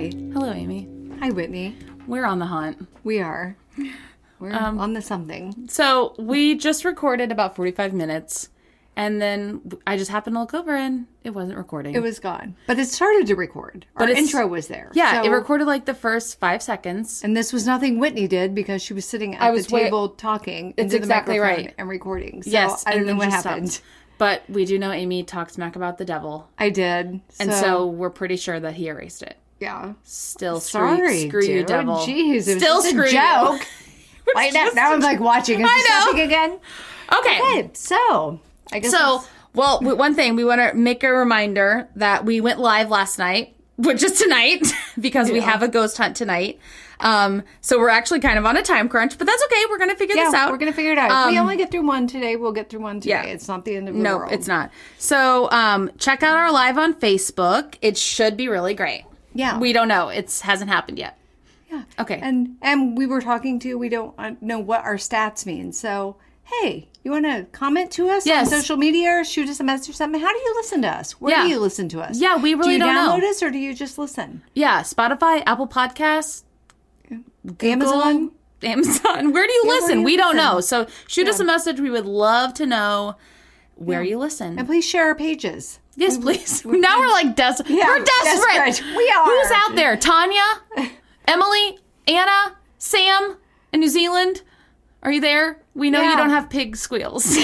Hi. Hello, Amy. Hi, Whitney. We're on the hunt. We are. We're on the something. So we just recorded about 45 minutes, and then I just happened to look over, and it wasn't recording. It was gone. But it started to record. Our intro was there. Yeah, so, it recorded like the first 5 seconds. And this was nothing Whitney did because she was sitting at the table talking into exactly the microphone right. and recording. So Yes, I don't know what happened. Stopped. But we do know Amy talked smack about the devil. I did. And so we're pretty sure that he erased it. Yeah. Still Sorry, screw you, devil. Jeez, it was Still just screw a joke. Like now I'm like watching. Is this happening again? Okay. So I guess well, one thing, we want to make a reminder that we went live last night, which is tonight, because we have a ghost hunt tonight. So we're actually kind of on a time crunch, but that's okay. We're going to figure this out. We're going to figure it out. If we only get through one today, we'll get through one today. Yeah. It's not the end of the world. No, it's not. So check out our live on Facebook. It should be really great. Yeah. We don't know. It hasn't happened yet. Yeah. Okay. And we were talking to, we don't know what our stats mean. So, hey, you want to comment to us on social media or shoot us a message or something? How do you listen to us? Where do you listen to us? Yeah, we really don't know. Do you download us or do you just listen? Yeah, Spotify, Apple Podcasts, Google, Amazon. Where do you listen? We don't know. So shoot us a message. We would love to know where you listen. And please share our pages. Yes, please. Now we're like desperate. Yeah, we're desperate. We are. Who's out there? Tanya, Emily, Anna, Sam in New Zealand. Are you there? We know you don't have pig squeals.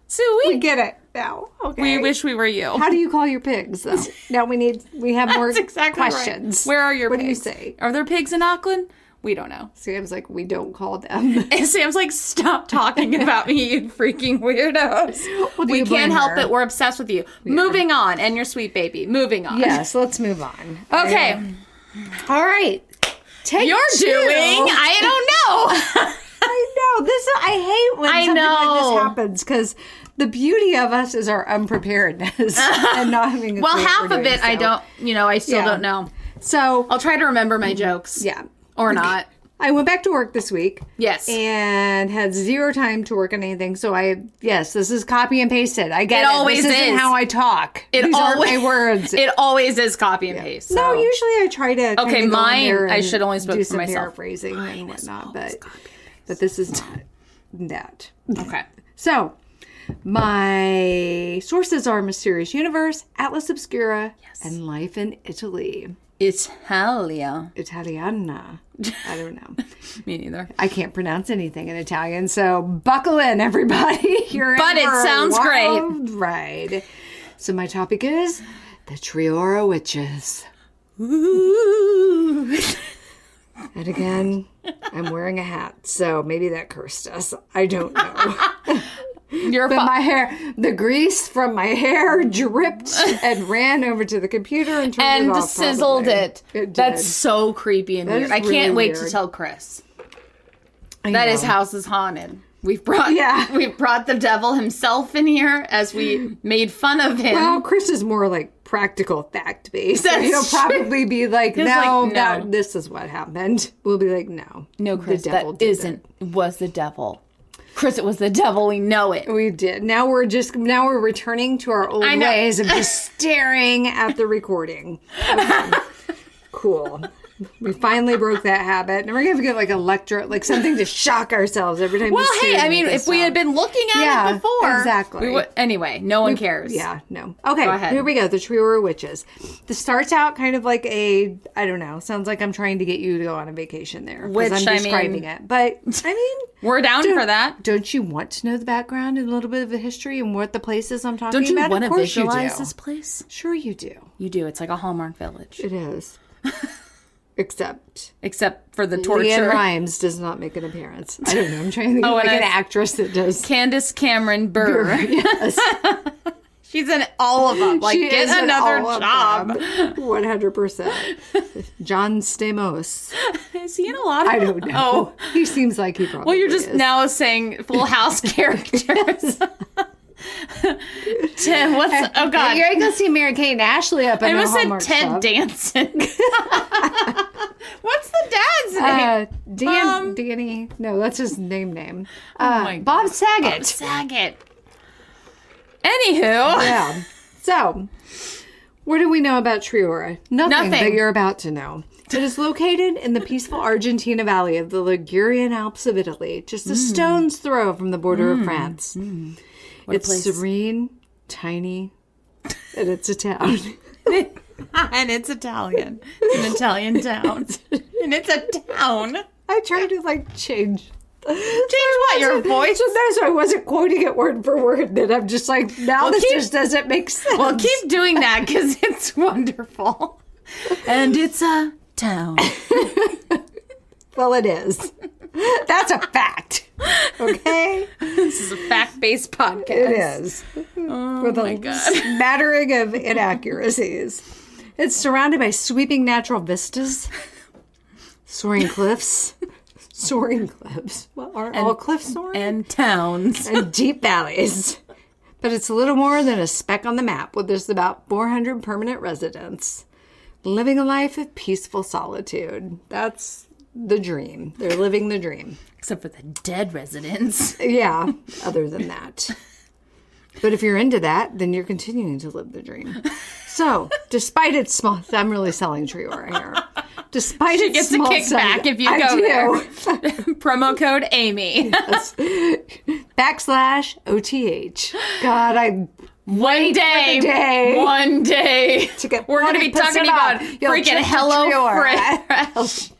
So we get it now. Okay. We wish we were you. How do you call your pigs, though? Now we have more questions. Right. Where are your pigs? What do you say? Are there pigs in Auckland? We don't know. Sam's like, we don't call them. And Sam's like, stop talking about me, you freaking weirdos. We can't help it. We're obsessed with you. Yeah. Moving on. And your sweet baby. Moving on. Yes, let's move on. Okay. All right. You're doing, I don't know. I know. I hate when something like this happens because the beauty of us is our unpreparedness and not having a well, half of it, so. I still don't know. So I'll try to remember my jokes. Yeah. Or not. I went back to work this week. Yes. And had zero time to work on anything. So this is copy and pasted. I get it. Always this isn't how I talk. These aren't my words. It always is copy and paste. So. No, usually I try to. Okay, mine, I should only speak do for some myself. Paraphrasing and whatnot. But this is not that. Okay. So, my sources are Mysterious Universe, Atlas Obscura, and Life in Italy. Italiana. I don't know. Me neither. I can't pronounce anything in Italian, so buckle in, everybody. But it sounds great. Ride. So my topic is the Triora Witches. Ooh. And again, I'm wearing a hat, so maybe that cursed us. I don't know. My hair, the grease from my hair dripped and ran over to the computer and turned it off. Sizzled it. That's so creepy and weird. I can't wait to tell Chris. That his house is haunted. We've brought the devil himself in here as we made fun of him. Well, Chris is more like practical fact based. So he'll probably be like, no, this is what happened. We'll be like, no, Chris, the devil was the devil. Chris, it was the devil. We know it. We did. Now we're returning to our old ways of just staring at the recording. Okay. Cool. We finally broke that habit, and we're gonna get like something to shock ourselves every time. Well, hey, I mean, if we had been looking at it before, exactly. Anyway, no one cares. Yeah, no. Okay, go ahead. Here we go. The Triora Witches. This starts out kind of like I don't know. Sounds like I'm trying to get you to go on a vacation there. Which I'm describing it, but I mean, we're down for that. Don't you want to know the background and a little bit of the history and what the places I'm talking about? Don't you want to visualize this place? Sure, you do. You do. It's like a Hallmark village. It is. Except for the torture. Leanne Rimes does not make an appearance. I don't know. I'm trying to think of an actress that does. Candace Cameron Bure. Yes. She's in all of them. Like, get another job. 100%. John Stamos. Is he in a lot of them? I don't know. Oh. He seems like he probably Well, you're just now saying Full House characters. Tim, oh God. You're going to go see Mary-Kate and Ashley up in the Hallmark said Ted Danson. What's the dad's name? Danny. No, that's his name. Bob Saget. Bob Saget. Anywho. Yeah. So, What do we know about Triora? Nothing that you're about to know. It is located in the peaceful Argentina Valley of the Ligurian Alps of Italy, just a stone's throw from the border of France. It's serene, tiny, and it's a town. And it's Italian. It's an Italian town. And it's a town. I tried to, change... Change what? Your voice? So I wasn't quoting it word for word. Then I'm just like, this just doesn't make sense. Well, keep doing that because it's wonderful. And it's a town. Well, it is. That's a fact. Okay? This is a fact-based podcast. It is. Oh, with my God. Smattering of inaccuracies. It's surrounded by sweeping natural vistas, soaring cliffs. Soaring cliffs. Well, aren't all cliffs soaring? And towns. And deep valleys. But it's a little more than a speck on the map, with just about 400 permanent residents living a life of peaceful solitude. That's the dream. They're living the dream. Except for the dead residents. Yeah, other than that. But if you're into that, then you're continuing to live the dream. So, despite its small... I'm really selling Triora here. Despite she its gets small a kickback size, if you go there. Promo code Amy. Yes. /OTH. God, One day. We're going to be talking about freaking Hello Fresh.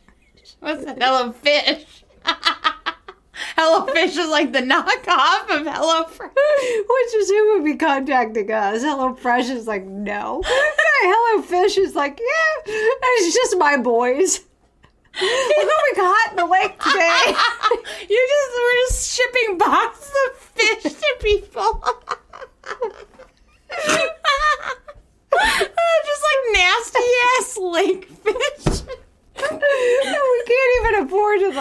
What's that? Hello Fish. Hello Fish is like the knockoff of Hello Fresh. Which is who would be contacting us. Hello Fresh is like, no. Hello Fish is like, yeah, it's just my boys. Look what we got in the lake today. We're just shipping boxes of fish to people. Just like nasty ass lake fish. We can't even afford to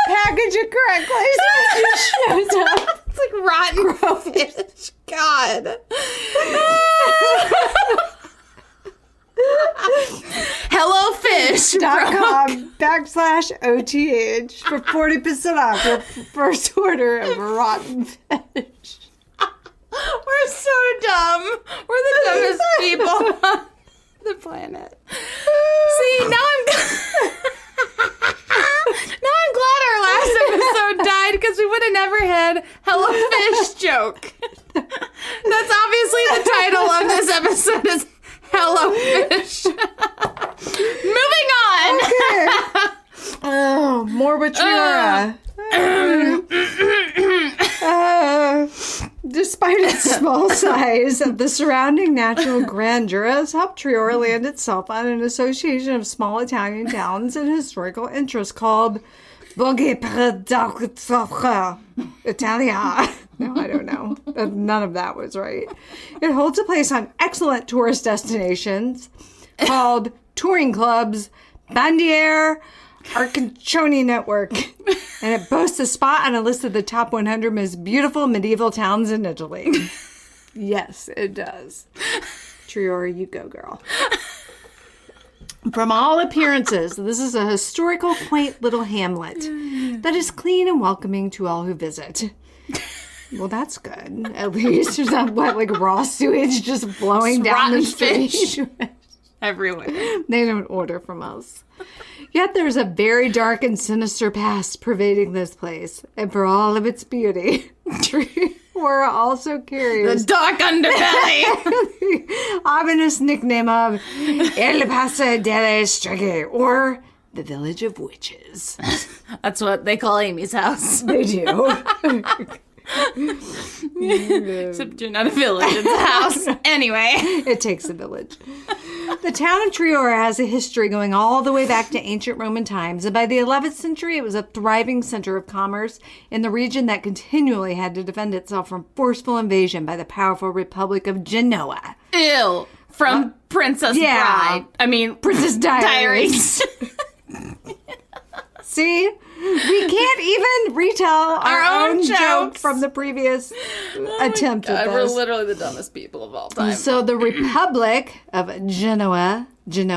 package it correctly, so it just shows up. It's like rotten fish. God. HelloFish.com/OTH for 40% off your first order of rotten fish. We're so dumb. We're the dumbest people on the planet. See, now I'm glad our last episode died because we would have never had Hello Fish joke. That's obviously the title of this episode is Hello Fish. Moving on. Okay. Oh, more with Triora. Despite its small size, the surrounding natural grandeur has helped Triora land itself on an association of small Italian towns and historical interests called Italia. No, I don't know. None of that was right. It holds a place on excellent tourist destinations called touring clubs, Bandiere Arcachoni Network, and it boasts a spot on a list of the top 100 most beautiful medieval towns in Italy. Yes, it does. Triora, you go, girl. From all appearances, this is a historical, quaint little hamlet that is clean and welcoming to all who visit. Well, that's good. At least there's not raw sewage just flowing down the street. Fish everywhere. They don't order from us. Yet there's a very dark and sinister past pervading this place, and for all of its beauty, Triora also carries the dark underbelly. the ominous nickname of Il Passo delle Streghe, or the Village of Witches. That's what they call Amy's house. They do. Except you're not a village, it's a house. Anyway. It takes a village. The town of Triora has a history going all the way back to ancient Roman times, and by the 11th century, it was a thriving center of commerce in the region that continually had to defend itself from forceful invasion by the powerful Republic of Genoa. Ew. From Princess Bride. I mean, Princess Diaries. See? We can't even retell our own joke from the previous attempt at this. We're literally the dumbest people of all time. So the Republic of Genoa. Isn't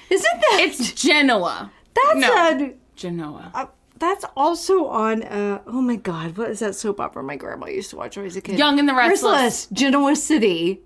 that? It's Genoa. Genoa. That's also on, oh my God, what is that soap opera my grandma used to watch when I was a kid? Young and the Restless. Genoa City.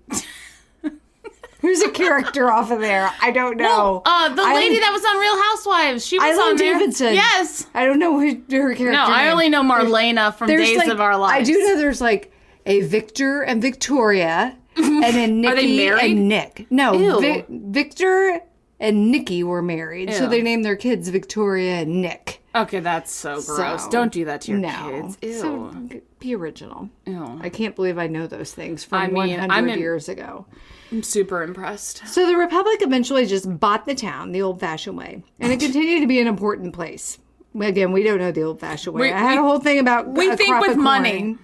Who's a character off of there? I don't know. Well, the lady that was on Real Housewives. She was on there. Davidson. Yes. I don't know who her character No, I only know Marlena from Days of Our Lives. I do know there's like a Victor and Victoria and then Nikki Are they married? and Nick. No, Victor and Nikki were married. Ew. So they named their kids Victoria and Nick. Okay, that's so gross. Don't do that to your kids. Ew. So be original. Ew. I can't believe I know those things from 100 years ago. I'm super impressed. So the Republic eventually just bought the town the old-fashioned way. And it continued to be an important place. Again, we don't know the old-fashioned way. I had a whole thing about we think with money.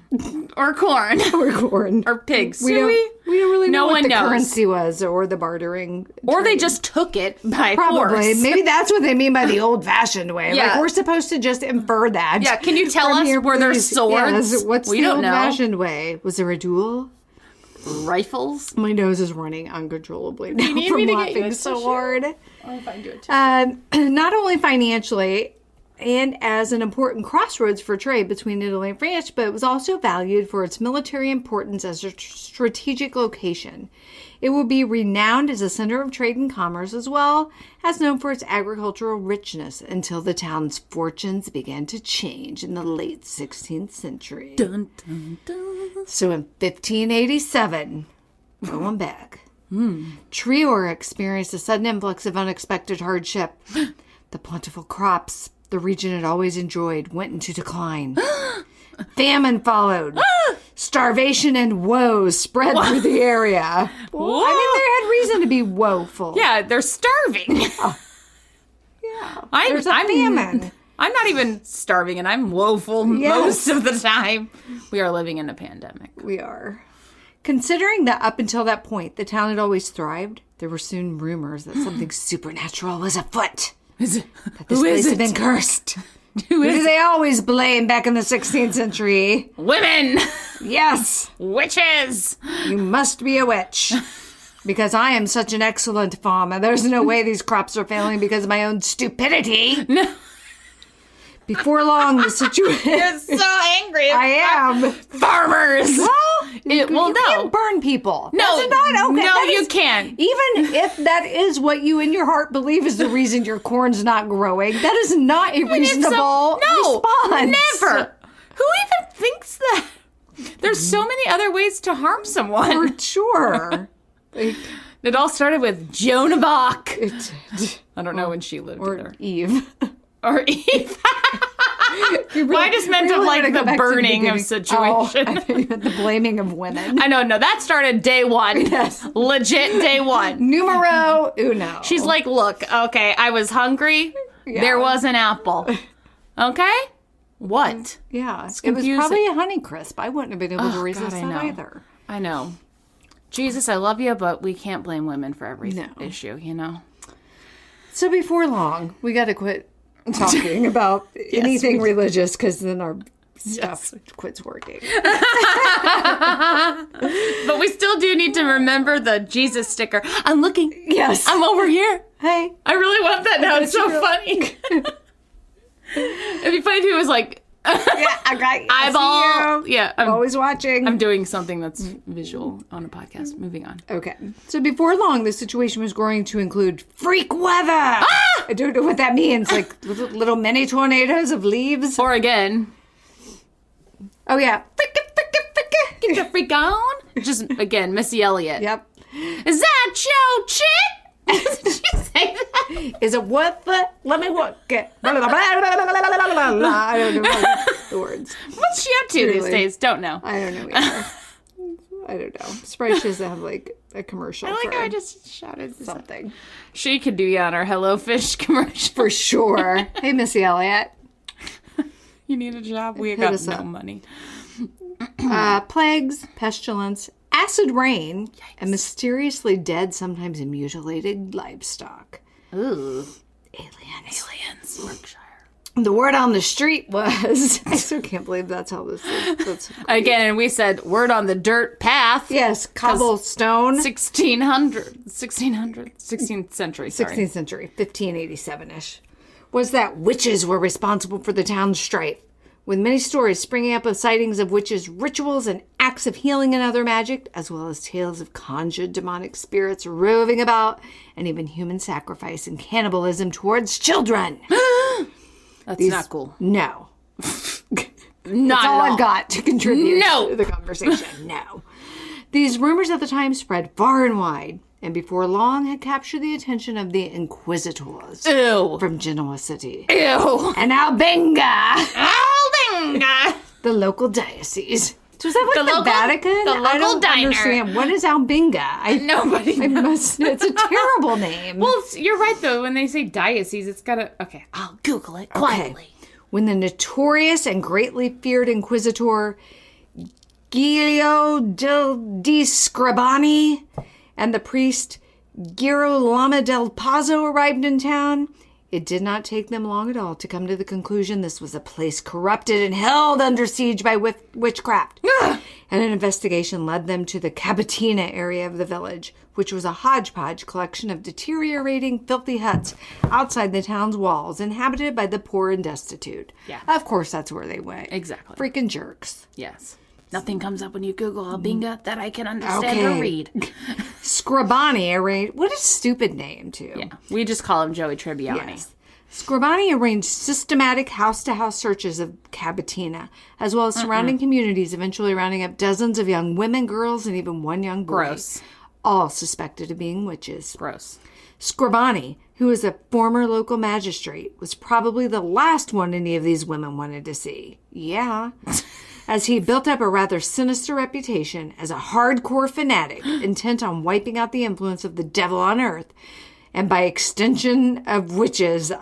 Or corn. Or corn. Or pigs. We don't really know what the knows. currency was or the bartering. Or they just took it by Probably. force. Maybe that's what they mean by the old-fashioned way. Yeah. Like, we're supposed to just infer that. Yeah, can you tell us were there swords? Yes. What's the old-fashioned way? Was there a duel? Rifles? My nose is running uncontrollably now need from me to get laughing you a so tissue? hard. I'll find you a tissue. Not only financially and as an important crossroads for trade between Italy and France, but it was also valued for its military importance as a strategic location. It will be renowned as a center of trade and commerce as well as known for its agricultural richness until the town's fortunes began to change in the late 16th century. Dun, dun, dun. So in 1587, going back, Triora experienced a sudden influx of unexpected hardship. The plentiful crops the region had always enjoyed went into decline. Famine followed. Starvation and woe spread through the area. Well, I mean, they had reason to be woeful. Yeah, they're starving. Yeah. There's a famine. I'm not even starving, and I'm woeful most of the time. We are living in a pandemic. We are. Considering that up until that point, the town had always thrived, there were soon rumors that something supernatural was afoot. That this place had been cursed. Who do they always blame back in the 16th century? Women! Yes! Witches! You must be a witch. Because I am such an excellent farmer. There's no way these crops are failing because of my own stupidity. No. Before long, the situation... You're so angry. I am. Farmers! You can't burn people. No, That's not okay. No, you can't. Even if that is what you in your heart believe is the reason your corn's not growing, that is not a reasonable response. Never. Who even thinks that? There's so many other ways to harm someone. For sure. It all started with Joan of Arc. I don't know when she lived or Eve. Or Eve. I just meant of like the burning of situation. I think the blaming of women. I know, no, that started day one. Yes. Legit day one. Numero uno. She's like, look, okay, I was hungry. Yeah. There was an apple. Okay? What? Yeah. It's it was confusing. probably a Honeycrisp. I wouldn't have been able to resist that either. I know. Jesus, I love you, but we can't blame women for every issue, you know? So before long, we got to quit talking about anything religious because then our stuff quits working. But we still do need to remember the Jesus sticker. I'm looking. Yes. I'm over here. Hey. I really want that now. It's so funny. It'd be funny if he was like... I got you. Eyeball. Yeah. I'm always watching. I'm doing something that's visual on a podcast. Moving on. Okay. So before long, the situation was growing to include freak weather. Ah! I don't know what that means. Like little mini tornadoes of leaves. Or again. Oh, yeah. Get the freak on. Just, again, Missy Elliott. Yep. Is that your chick? Did you say that? Is it what the? Let me look. I don't know the words. What's she up to these days? Don't know. I don't know either. I don't know. I'm surprised she doesn't have like a commercial. I like how I just shouted something. She could do on our Hello Fish commercial. For sure. Hey, Missy Elliott. You need a job? We got no money. Plagues, pestilence, acid rain, and mysteriously dead, sometimes mutilated livestock. Ooh. Aliens. Berkshire. The word on the street was... I still can't believe that's how this is. That's again, and we said word on the dirt path. Yes, cobblestone. 16th century, sorry. 16th century, 1587-ish. Was that witches were responsible for the town's strife. with many stories springing up of sightings of witches' rituals and acts of healing and other magic, as well as tales of conjured demonic spirits roving about, and even human sacrifice and cannibalism towards children. That's not cool. No. Not That's all I've got to contribute to the conversation. No. These rumors at the time spread far and wide, and before long had captured the attention of the inquisitors from Genoa City. Ew. And Albinga. Albinga. The local diocese. So is that like the Vatican? The local I don't diner. Understand. What is Albinga? Nobody knows. It's a terrible name. Well, you're right, though. When they say diocese, it's got to... Okay, I'll Google it quietly. Okay. When the notorious and greatly feared inquisitor Giulio di Scribani and the priest Girolamo del Pazzo arrived in town, it did not take them long at all to come to the conclusion this was a place corrupted and held under siege by witchcraft. And an investigation led them to the Cabatina area of the village, which was a hodgepodge collection of deteriorating, filthy huts outside the town's walls, inhabited by the poor and destitute. Yeah. Of course, that's where they went. Exactly. Freaking jerks. Yes. Nothing comes up when you Google Albinga that I can understand or read. Scribani arranged... What a stupid name, too. Yeah. We just call him Joey Tribbiani. Yes. Scribani arranged systematic house-to-house searches of Cabatina, as well as surrounding communities, eventually rounding up dozens of young women, girls, and even one young boy. Gross. All suspected of being witches. Gross. Scribani, who was a former local magistrate, was probably the last one any of these women wanted to see. Yeah. As he built up a rather sinister reputation as a hardcore fanatic intent on wiping out the influence of the devil on earth, and by extension of witches,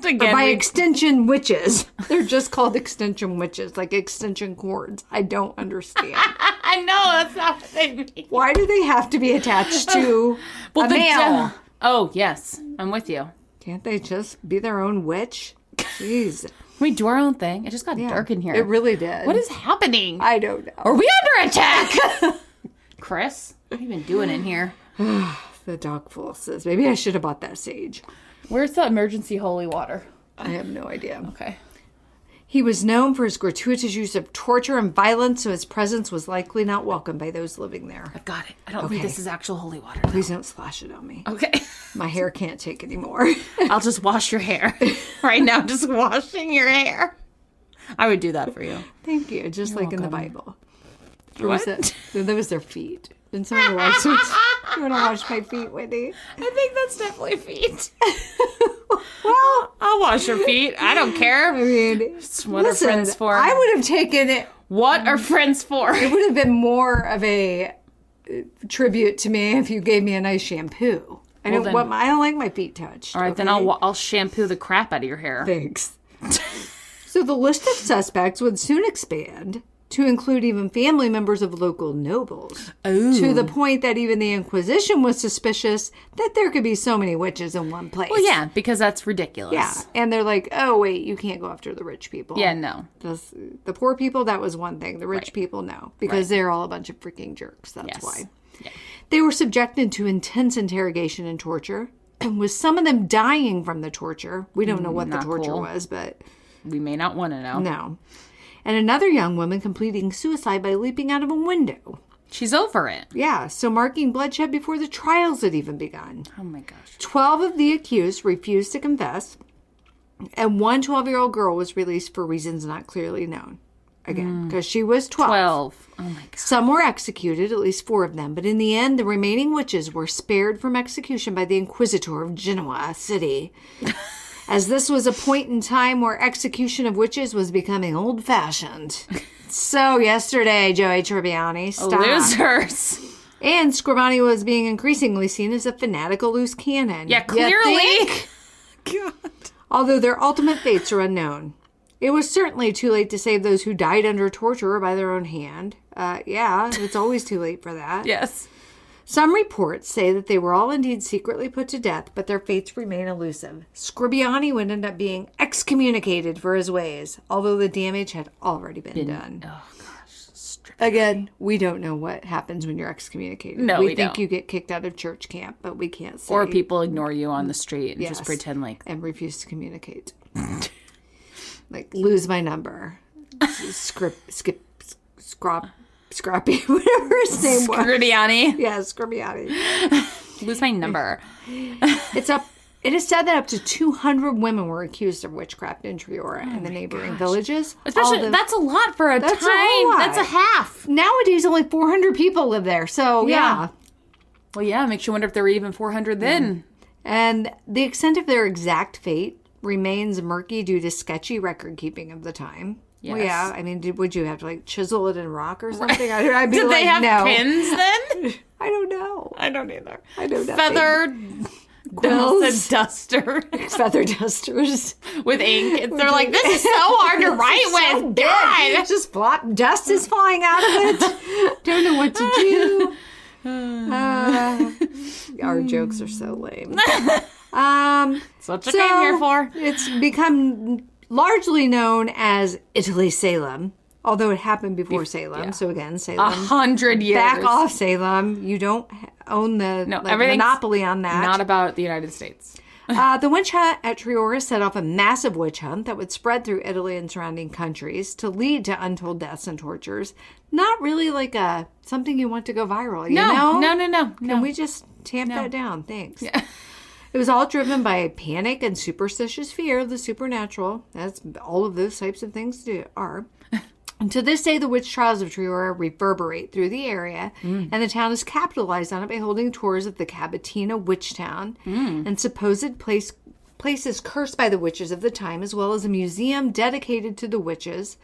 extension witches. They're just called extension witches, like extension cords. I don't understand. I know, that's not what they mean. Why do they have to be attached to a male? Oh, yes. I'm with you. Can't they just be their own witch? Jeez. We do our own thing. It just got dark in here. It really did. What is happening? I don't know. Are we under attack? Chris, what have you been doing in here? The dog full says, maybe I should have bought that sage. Where's the emergency holy water? I have no idea. Okay. He was known for his gratuitous use of torture and violence, so his presence was likely not welcome by those living there. I've got it. I don't think this is actual holy water. Please don't splash it on me. Okay. My hair can't take anymore. I'll just wash your hair. Right now, just washing your hair. I would do that for you. Thank you. Just You're like welcome. In the Bible. Or what? That was their feet. Been someone wash you want to wash my feet, Whitney? I think that's definitely feet. Well, I'll wash your feet. I don't care. I mean, what are friends for? I would have taken it. What are friends for? It would have been more of a tribute to me if you gave me a nice shampoo. I don't like my feet touched. All right, then I'll shampoo the crap out of your hair. Thanks. So the list of suspects would soon expand to include even family members of local nobles. Ooh. To the point that even the Inquisition was suspicious that there could be so many witches in one place. Well, yeah, because that's ridiculous. Yeah, and they're like, oh, wait, you can't go after the rich people. Yeah, no. The poor people, that was one thing. The rich people, no. Because they're all a bunch of freaking jerks. That's why. Yeah. They were subjected to intense interrogation and torture, and with some of them dying from the torture. We don't know what the torture was, but... We may not want to know. No. And another young woman completing suicide by leaping out of a window. She's over it. Yeah, so marking bloodshed before the trials had even begun. Oh my gosh. 12 of the accused refused to confess, and one 12-year-old girl was released for reasons not clearly known. Again, because she was 12. Oh my God. Some were executed, at least 4 of them, but in the end, the remaining witches were spared from execution by the Inquisitor of Genoa City. As this was a point in time where execution of witches was becoming old-fashioned. So yesterday, Joey Tribbiani, stop. Losers. And Scribani was being increasingly seen as a fanatical loose cannon. Yeah, clearly. God. Although their ultimate fates are unknown. It was certainly too late to save those who died under torture or by their own hand. Yeah, it's always too late for that. Yes. Some reports say that they were all indeed secretly put to death, but their fates remain elusive. Scribbiani would end up being excommunicated for his ways, although the damage had already been done. Oh, gosh. Again, we don't know what happens when you're excommunicated. No, we think don't. you get kicked out of church camp, but we can't say. Or people ignore you on the street and just pretend like... And refuse to communicate. Like, lose my number. Scrappy, whatever his name was. Scribiani. Yeah, Scribiani. Lose my number. It is said that up to 200 women were accused of witchcraft in Triora and the neighboring villages. Especially, that's a lot for a time. That's a half. Nowadays, only 400 people live there. So, yeah. Well, yeah, makes you wonder if there were even 400 then. And the extent of their exact fate remains murky due to sketchy record keeping of the time. Yes. Well, yeah. I mean, would you have to, like, chisel it in rock or something? I'd be Did like, they have no. pins then? I don't know. I don't either. I know nothing. Feathered quills. Duster. Feather dusters. With ink. They're like, this is so hard to write with. So God. Just flop. Dust is falling out of it. Don't know what to do. Our jokes are so lame. That's what you came here for. It's become largely known as Italy Salem, although it happened before Salem. Yeah. So again, Salem. 100 years. Back off, Salem. You don't own the monopoly on that. Not about the United States. The witch hunt at Triora set off a massive witch hunt that would spread through Italy and surrounding countries to lead to untold deaths and tortures. Not really like something you want to go viral, you know? No. Can we just tamp that down? Thanks. Yeah. It was all driven by panic and superstitious fear of the supernatural. That's all of those types of things are. And to this day, the witch trials of Triora reverberate through the area, and the town is capitalized on it by holding tours of the Cabatina Witch Town and supposed places cursed by the witches of the time, as well as a museum dedicated to the witches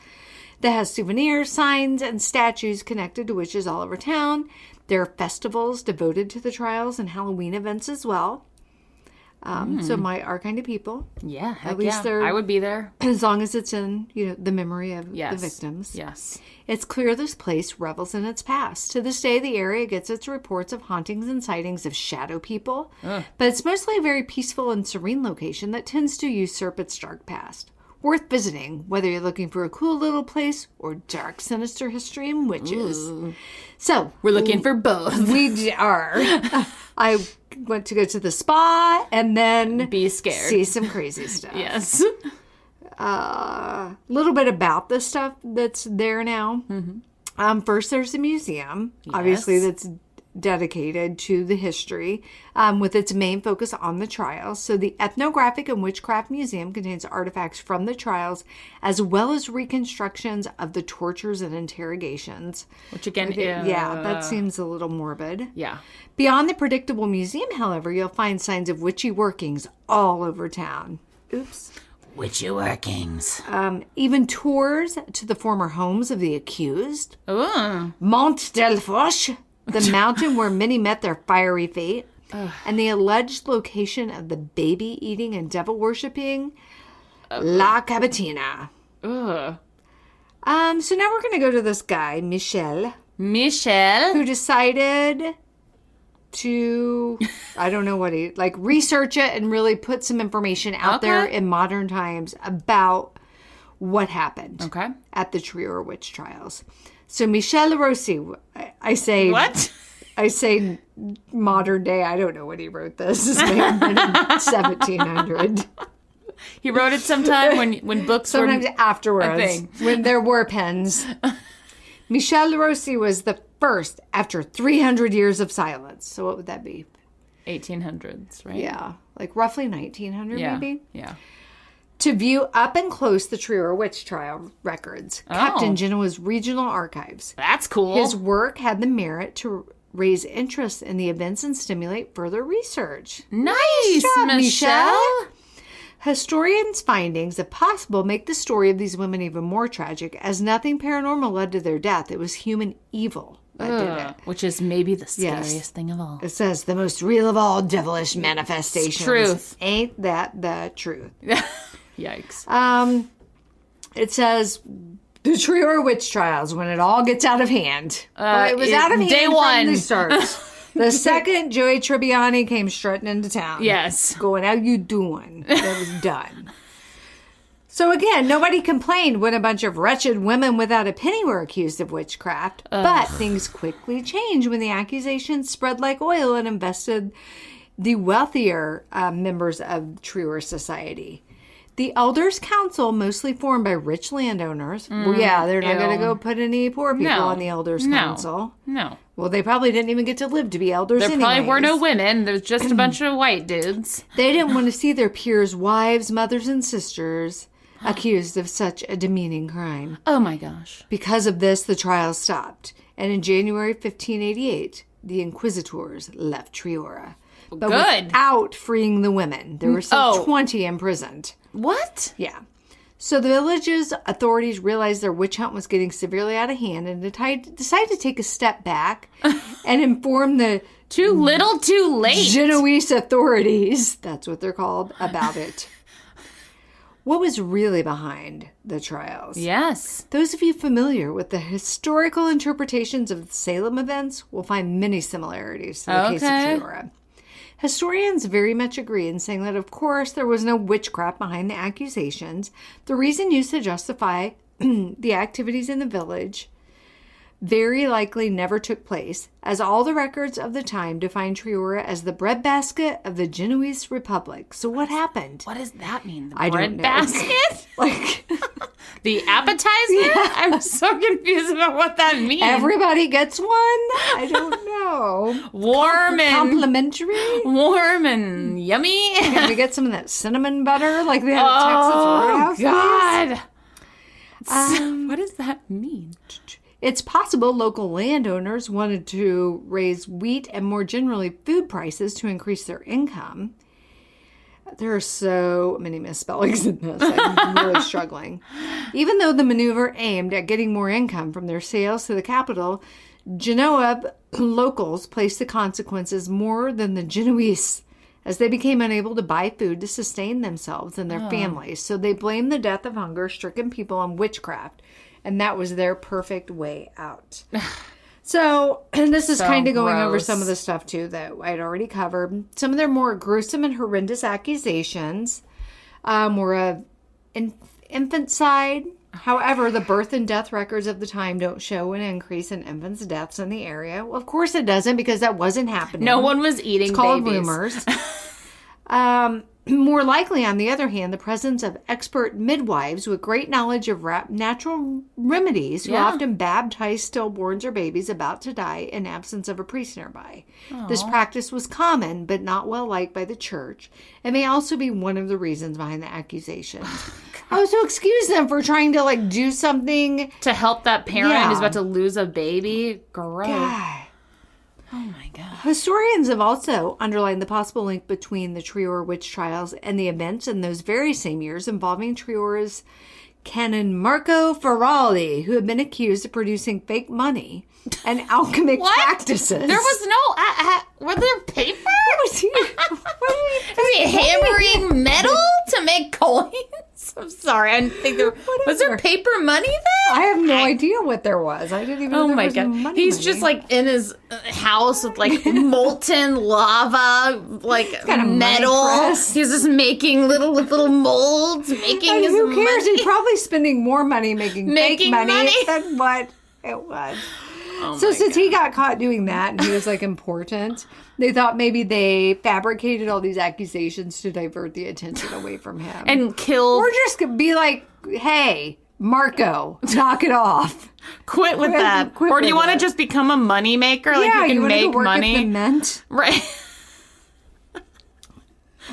that has souvenirs, signs, and statues connected to witches all over town. There are festivals devoted to the trials and Halloween events as well. So our kind of people. Yeah, at least I would be there. As long as it's in, the memory of the victims. Yes. It's clear this place revels in its past. To this day, the area gets its reports of hauntings and sightings of shadow people, but it's mostly a very peaceful and serene location that tends to usurp its dark past. Worth visiting, whether you're looking for a cool little place or dark, sinister history and witches. Ooh. So, we're looking for both. We are. I went to go to the spa and then be scared. See some crazy stuff. Yes. A little bit about the stuff that's there now. Mm-hmm. First, there's a museum, obviously, that's dedicated to the history, with its main focus on the trials. So the Ethnographic and Witchcraft Museum contains artifacts from the trials, as well as reconstructions of the tortures and interrogations. Which again, that seems a little morbid. Yeah. Beyond the predictable museum, however, you'll find signs of witchy workings all over town. Oops. Witchy workings. Even tours to the former homes of the accused. Ooh. Mont Delfoche, the mountain where many met their fiery fate, and the alleged location of the baby-eating and devil-worshipping La Cabatina. So now we're going to go to this guy, Michel, who decided to, I don't know what research it and really put some information out there in modern times about what happened at the Triora witch trials. So Michel Rossi, I say... What? I say modern day. I don't know when he wrote this. This may have been in 1700. He wrote it sometime when books sometimes were... afterwards, when there were pens. Michel Rossi was the first after 300 years of silence. So what would that be? 1800s, right? Yeah. Like roughly 1900 maybe? Yeah. To view up and close the Triora witch trial records kept in Genoa's regional archives. That's cool. His work had the merit to raise interest in the events and stimulate further research. Nice job, Michelle. Historians' findings, if possible, make the story of these women even more tragic, as nothing paranormal led to their death. It was human evil that did it. Which is maybe the scariest thing of all. It says the most real of all devilish manifestations. It's truth. Ain't that the truth? Yikes. It says the Triora witch trials, when it all gets out of hand. It was out of hand day one. From the start. The second Joey Tribbiani came strutting into town. Yes. Going, how you doing? That was done. So again, nobody complained when a bunch of wretched women without a penny were accused of witchcraft. But things quickly changed when the accusations spread like oil and invested the wealthier members of Triora society. The Elders' Council, mostly formed by rich landowners. Well, yeah, they're not going to go put any poor people on the Elders' Council. No. Well, they probably didn't even get to live to be elders There probably were no women. There's just a bunch of white dudes. They didn't want to see their peers' wives, mothers, and sisters accused of such a demeaning crime. Oh, my gosh. Because of this, the trial stopped. And in January 1588, the inquisitors left Triora. But without freeing the women. There were still 20 imprisoned. What? Yeah. So the village's authorities realized their witch hunt was getting severely out of hand and decided to take a step back and inform the too little, too late Genoese authorities, that's what they're called, about it. What was really behind the trials? Yes. Those of you familiar with the historical interpretations of the Salem events will find many similarities to the case of Triora. Historians very much agree in saying that, of course, there was no witchcraft behind the accusations. The reason used to justify the activities in the village very likely never took place, as all the records of the time define Triora as the breadbasket of the Genoese Republic. So what happened? What does that mean? The I don't know. Breadbasket? Like the appetizer? Yeah. I'm so confused about what that means. Everybody gets one? I don't know. Warm and complimentary? Warm and yummy. Can we get some of that cinnamon butter like they had at Texas Roadhouse? God. What does that mean? It's possible local landowners wanted to raise wheat and more generally food prices to increase their income. There are so many misspellings in this. I'm really struggling. Even though the maneuver aimed at getting more income from their sales to the capital, Genoa locals placed the consequences more than the Genoese, as they became unable to buy food to sustain themselves and their families. So they blamed the death of hunger-stricken people on witchcraft. And that was their perfect way out. So, and this is kind of going over some of the stuff, too, that I'd already covered. Some of their more gruesome and horrendous accusations were of infanticide. However, the birth and death records of the time don't show an increase in infants' deaths in the area. Well, of course it doesn't, because that wasn't happening. No one was eating It's called babies. rumors. More likely, on the other hand, the presence of expert midwives with great knowledge of natural remedies who often baptized stillborns or babies about to die in absence of a priest nearby. Aww. This practice was common, but not well liked by the church. It may also be one of the reasons behind the accusations. Oh, so excuse them for trying to, do something to help that parent who's about to lose a baby. Gross. God. Oh my God. Historians have also underlined the possible link between the Triora witch trials and the events in those very same years involving Triora's canon Marco Ferrari, who had been accused of producing fake money and alchemic practices. There was no... were there paper? Was he hammering metal to make coins? I'm sorry, I didn't think there was there paper money then? I have no idea what there was. I didn't even know there was money. He's just in his house with molten lava, metal. He's just making little molds, making his who cares? money. He's probably spending more money making fake money than what it was. Oh so since God. he got caught doing that and he was important, they thought maybe they fabricated all these accusations to divert the attention away from him. And killed... Or just be like, hey, Marco, knock it off. Quit with that. Or do you want to just become a money maker? Yeah, you can make work money. At the mint? Right.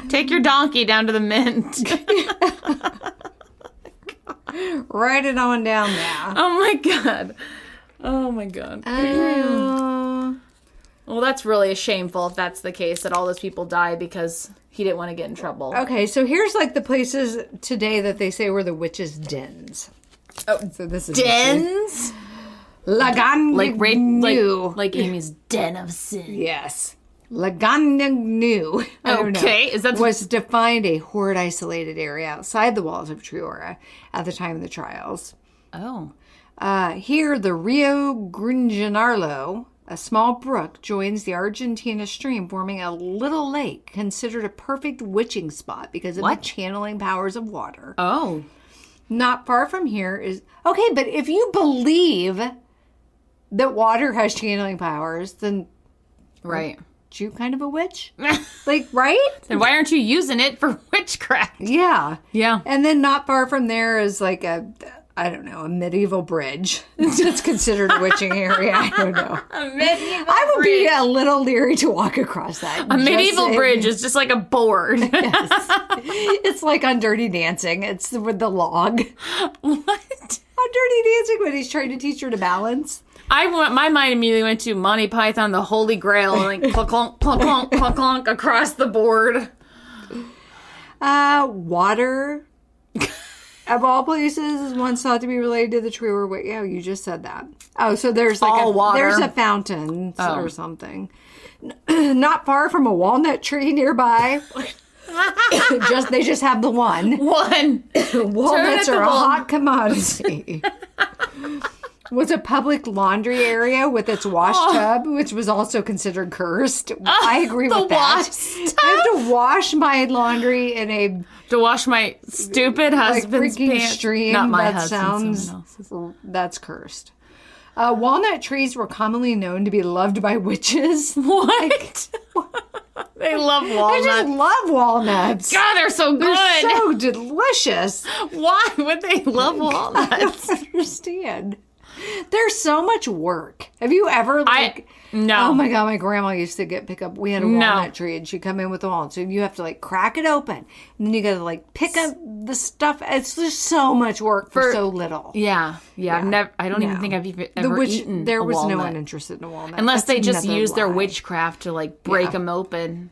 Take your donkey down to the mint. Write it on down there. Oh my God. Oh my God. Well, that's really shameful if that's the case, that all those people died because he didn't want to get in trouble. Okay, so here's the places today that they say were the witches' dens. Oh, so this is dens? Lagagnu. Like Amy's den of sin. Yes. Lagagnu. Okay, is that was defined a horrid isolated area outside the walls of Triora at the time of the trials. Oh. Here, the Rio Grinjanarlo, a small brook, joins the Argentina stream, forming a little lake considered a perfect witching spot because of the channeling powers of water. Oh. Not far from here is... Okay, but if you believe that water has channeling powers, then... Right. you kind of a witch? Like, right? Then why aren't you using it for witchcraft? Yeah. Yeah. And then not far from there is like a medieval bridge. It's considered a witching area. I don't know. A medieval I would bridge. be a little leery to walk across that. A medieval bridge is just like a board. Yes. It's like on Dirty Dancing. It's with the log. What? On Dirty Dancing when he's trying to teach her to balance. My mind immediately went to Monty Python, the Holy Grail, like clunk, clunk, clunk, clunk, clunk across the board. Water, of all places, is once thought to be related to the Triora Witch. Yeah, you just said that. Oh, so there's like there's a fountain or something. Not far from a walnut tree nearby. They just have the one. Walnuts are a hot commodity. Was a public laundry area with its wash tub, which was also considered cursed. I agree with that. I have to wash my laundry in a... To wash my stupid husband's pants. Stream. Not my that husband's, sounds... That's cursed. Walnut trees were commonly known to be loved by witches. What? They love walnuts. I just love walnuts. God, they're so good. They're so delicious. Why would they love walnuts? I don't understand. There's so much work. Have you ever No. Oh my God, my grandma used to pick up. We had a walnut tree, and she'd come in with the walnuts. So you have to crack it open, and then you got to pick up the stuff. It's just so much work for so little. Yeah. I don't even think I've ever eaten. There was walnut. no one interested in a walnut unless they just use their witchcraft to break them open.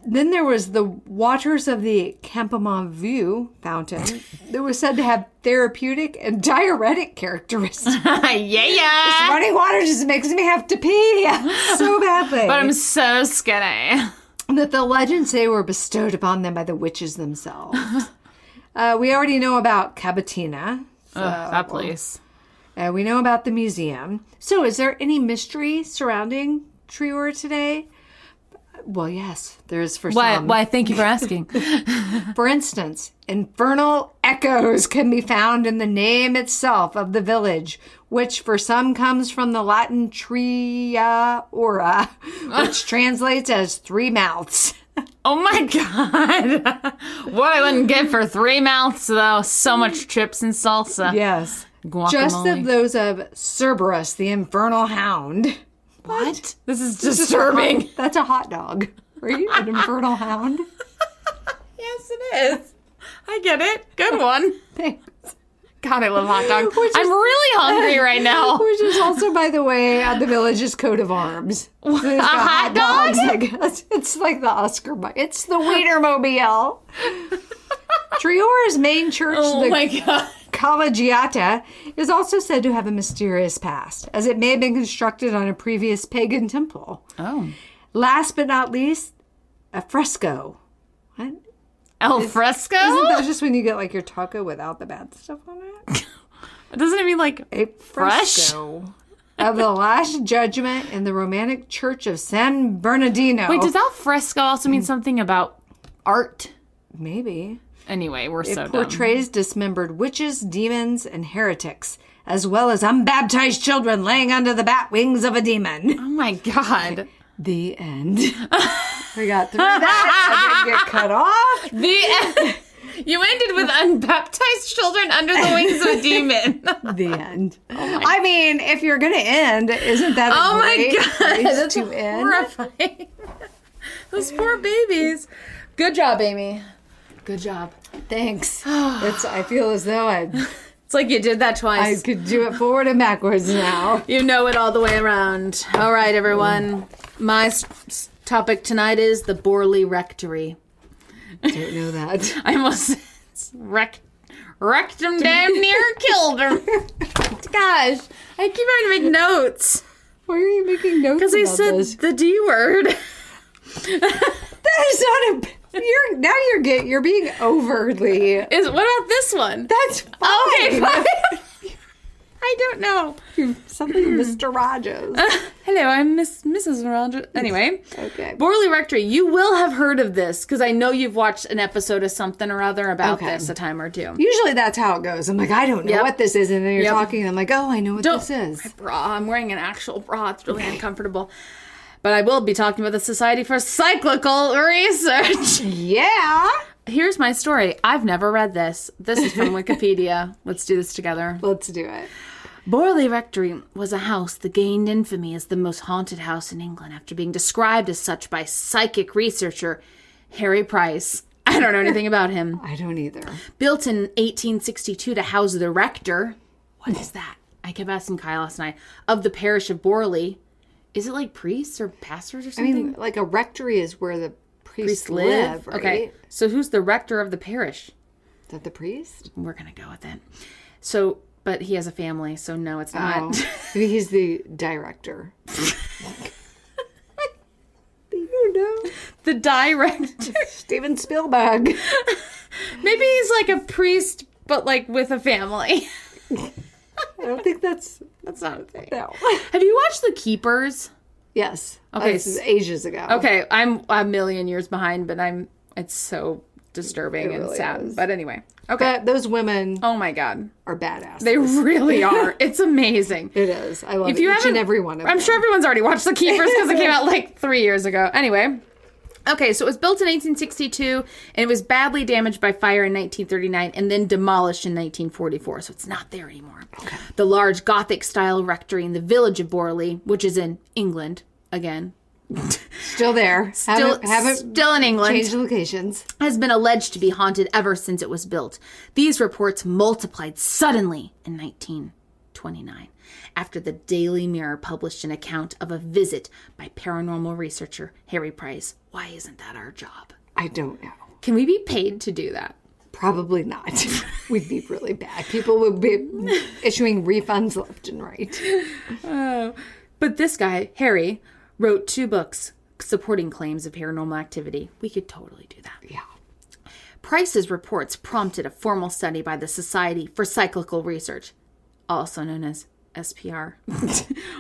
Then there was the waters of the Campamont View fountain that was said to have therapeutic and diuretic characteristics. Yeah. This running water just makes me have to pee so badly. But I'm so skinny. That the legends say were bestowed upon them by the witches themselves. We already know about Cabotina. That place. We know about the museum. So is there any mystery surrounding Triora today? Well, yes, there is for some. Why, thank you for asking. For instance, infernal echoes can be found in the name itself of the village, which for some comes from the Latin Triora, which translates as 3 mouths. Oh my God. What I wouldn't get for 3 mouths, though. So much chips and salsa. Yes. Guacamole. Just of those of Cerberus, the infernal hound. What? This is disturbing. That's a hot dog. Are you an infernal hound? Yes, it is. I get it. Good one. Thanks. God, I love hot dogs. I'm really hungry right now. Which is also, by the way, on the village's coat of arms. A hot dog? It's like the Oscar. It's the Wienermobile. Triora's main church, my God. Collegiata, is also said to have a mysterious past, as it may have been constructed on a previous pagan temple. Oh. Last but not least, a fresco. What? Al fresco? Isn't that just when you get your taco without the bad stuff on it? Doesn't it mean a fresco of the Last Judgment in the Romantic Church of San Bernardino? Wait, does al fresco also mean something about art? Maybe. Anyway, we're so dumb. It portrays dismembered witches, demons, and heretics, as well as unbaptized children laying under the bat wings of a demon. Oh my God. The end. We got through that. I didn't get cut off. The end. You ended with unbaptized children under the wings of a demon. The end. I mean, if you're going to end, isn't that a great place to end? Horrifying. Those poor babies. Good job, Amy. Good job. Thanks. I feel as though it's like you did that twice. I could do it forward and backwards now. You know it all the way around. All right, everyone. My topic tonight is the Borley Rectory. Don't know that. I almost wrecked him damn near killed her. Gosh, I keep having to make notes. Why are you making notes? Because I said the D word. That is not a... You're being overly... What about this one? That's fine. Okay, fine. I don't know. Something Mr. Rogers. Hello, I'm Mrs. Rogers. Anyway. Okay. Borley Rectory. You will have heard of this because I know you've watched an episode of something or other about this a time or two. Usually that's how it goes. I'm like, I don't know what this is. And then you're talking and I'm like, oh, I know what this is. My bra. I'm wearing an actual bra. It's really uncomfortable. But I will be talking about the Society for Cyclical Research. Yeah. Here's my story. I've never read this. This is from Wikipedia. Let's do this together. Let's do it. Borley Rectory was a house that gained infamy as the most haunted house in England after being described as such by psychic researcher Harry Price. I don't know anything about him. I don't either. Built in 1862 to house the rector. What is that? I kept asking Kyle last night. Of the parish of Borley. Is it like priests or pastors or something? I mean, like a rectory is where the priests live, right? Okay. So who's the rector of the parish? Is that the priest? We're going to go with it. So... But he has a family, so no, it's not. Oh, maybe he's the director. You know. The director. Steven Spielberg. Maybe he's like a priest, but like with a family. I don't think that's not a thing. No. Have you watched The Keepers? Yes. Okay. This is ages ago. Okay, I'm a million years behind, but it's so disturbing and sad. Is. But anyway. Okay. But those women, oh my God, are badass. They really are. It's amazing. It is. I love it. Each and every one of them. I'm sure everyone's already watched The Keepers because it came out like 3 years ago. Anyway. Okay, so it was built in 1862 and it was badly damaged by fire in 1939 and then demolished in 1944. So it's not there anymore. Okay. The large Gothic-style rectory in the village of Borley, which is in England, again. Still there. Haven't still in England. Changed locations. Has been alleged to be haunted ever since it was built. These reports multiplied suddenly in 1929 after the Daily Mirror published an account of a visit by paranormal researcher Harry Price. Why isn't that our job? I don't know. Can we be paid to do that? Probably not. We'd be really bad. People would be issuing refunds left and right. But this guy, Harry, wrote 2 books supporting claims of paranormal activity. We could totally do that. Yeah. Price's reports prompted a formal study by the Society for Cyclical Research, also known as SPR,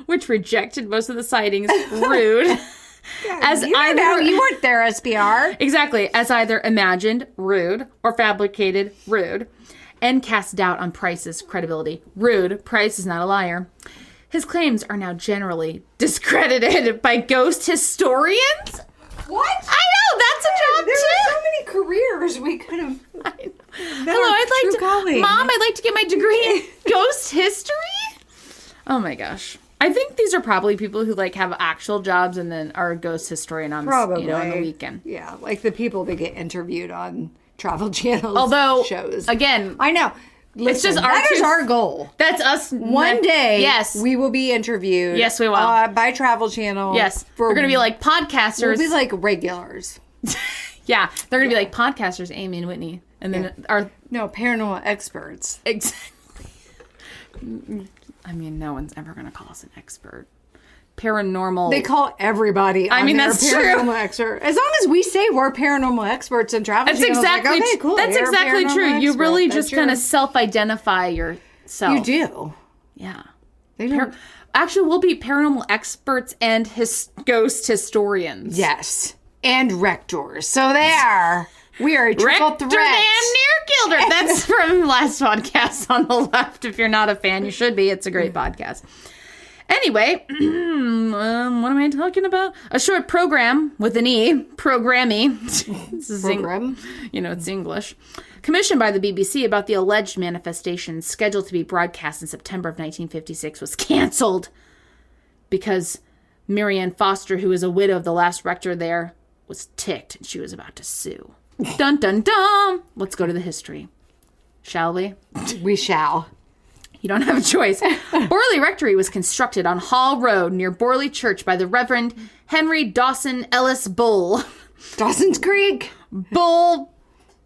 which rejected most of the sightings. Rude. As you weren't there, SPR. Exactly. As either imagined, rude, or fabricated, rude, and cast doubt on Price's credibility. Rude. Price is not a liar. His claims are now generally discredited by ghost historians. What? I know, that's a job there too. There are so many careers we could have. Hello, Mom, I'd like to get my degree in ghost history. Oh my gosh. I think these are probably people who like have actual jobs and then are ghost historian on on the weekend. Yeah, like the people that get interviewed on Travel Channel shows. Again, I know. Listen, it's just that is our goal. That's us. One day, yes, we will be interviewed. Yes, we will. By Travel Channel. Yes, we're going to be like podcasters. We'll be like regulars. Yeah, they're going to be like podcasters, Amy and Whitney. And then paranormal experts. Exactly. I mean, no one's ever going to call us an expert. Paranormal. They call everybody. That's paranormal expert. As long as we say we're paranormal experts in Travel Channel, exactly. Like, okay, cool. That's exactly true. Expert. You really just kind of self-identify yourself. You do. Yeah. Actually, we'll be paranormal experts and ghost historians. Yes, and rectors. So there. We are a triple threat. Rector damn near killed her. That's from last podcast on the left. If you're not a fan, you should be. It's a great podcast. Anyway, what am I talking about? A short program with an E, programmy. This is program. It's English. Commissioned by the BBC about the alleged manifestations scheduled to be broadcast in September of 1956 was canceled because Marianne Foster, who was a widow of the last rector there, was ticked and she was about to sue. Dun, dun, dun. Let's go to the history. Shall we? We shall. You don't have a choice. Borley Rectory was constructed on Hall Road near Borley Church by the Reverend Henry Dawson Ellis Bull. Dawson's Creek. Bull.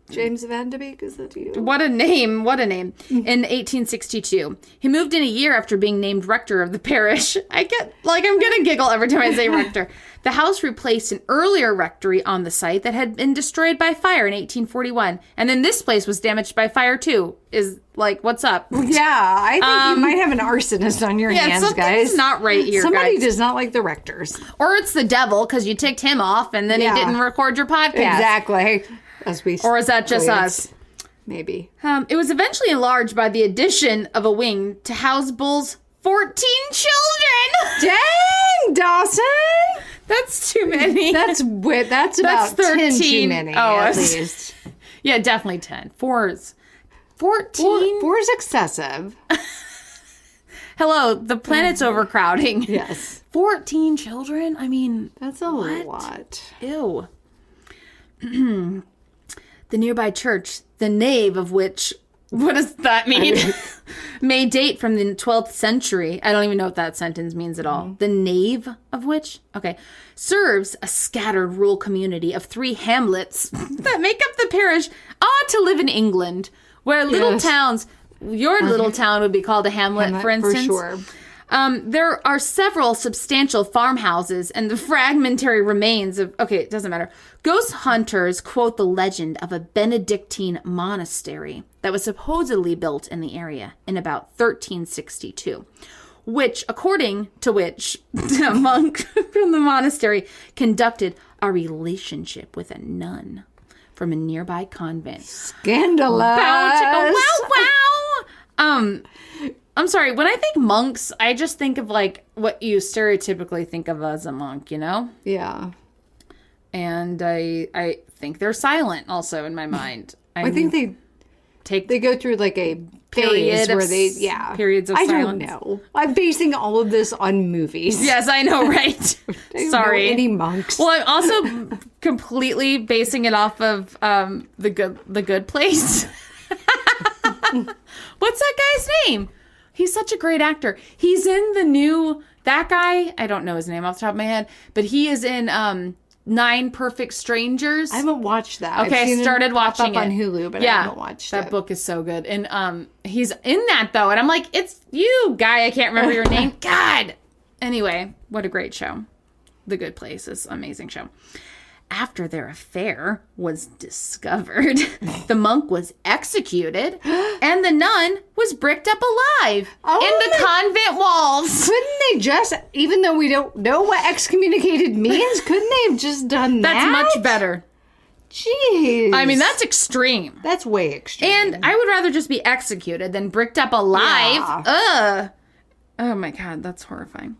James Van de Beek, is that you? What a name. What a name. In 1862. He moved in a year after being named rector of the parish. I'm going to giggle every time I say rector. The house replaced an earlier rectory on the site that had been destroyed by fire in 1841. And then this place was damaged by fire too. What's up? Yeah, I think you might have an arsonist on your hands, guys. Something's not right here, Somebody does not like the rectors. Or it's the devil because you ticked him off and then he didn't record your podcast. Exactly. Or is that just us? Maybe. It was eventually enlarged by the addition of a wing to house Bull's 14 children. Dang, Dawson! That's too many. That's about 13. 10 too many, at least. Yeah, definitely 10. 4 is... 14? 4 is excessive. Hello, the planet's overcrowding. Yes. 14 children? I mean... That's a lot. Ew. The nearby church, the nave of which... What does that mean? May date from the 12th century. I don't even know what that sentence means at all. Mm-hmm. The nave of which? Okay. Serves a scattered rural community of 3 hamlets that make up the parish. Odd to live in England, where little towns... Your little town would be called a hamlet, for instance. For sure. There are several substantial farmhouses and the fragmentary remains of... Okay, it doesn't matter. Ghost hunters quote the legend of a Benedictine monastery that was supposedly built in the area in about 1362, according to which a monk from the monastery conducted a relationship with a nun from a nearby convent. Scandalous. Wow. I'm sorry. When I think monks, I just think of like what you stereotypically think of as a monk, you know? Yeah. And I think they're silent also in my mind. I think they go through like a phase where periods of silence. I don't know. I'm basing all of this on movies. Yes, I know, right? Sorry. Know any monks. Well, I'm also completely basing it off of the Good Place. What's that guy's name? He's such a great actor. He's in the new... That guy, I don't know his name off the top of my head, but he is in 9 Perfect Strangers. I haven't watched that. Okay, I started watching it on Hulu, but I haven't watched it. That book is so good. And he's in that, though. And I'm like, it's you, guy. I can't remember your name. God. Anyway, what a great show. The Good Place is an amazing show. After their affair was discovered, the monk was executed and the nun was bricked up alive in the convent walls. Couldn't they just, even though we don't know what excommunicated means, couldn't they have just done that? That's much better. Jeez. I mean, that's extreme. That's way extreme. And I would rather just be executed than bricked up alive. Yeah. Ugh. Oh my God, that's horrifying.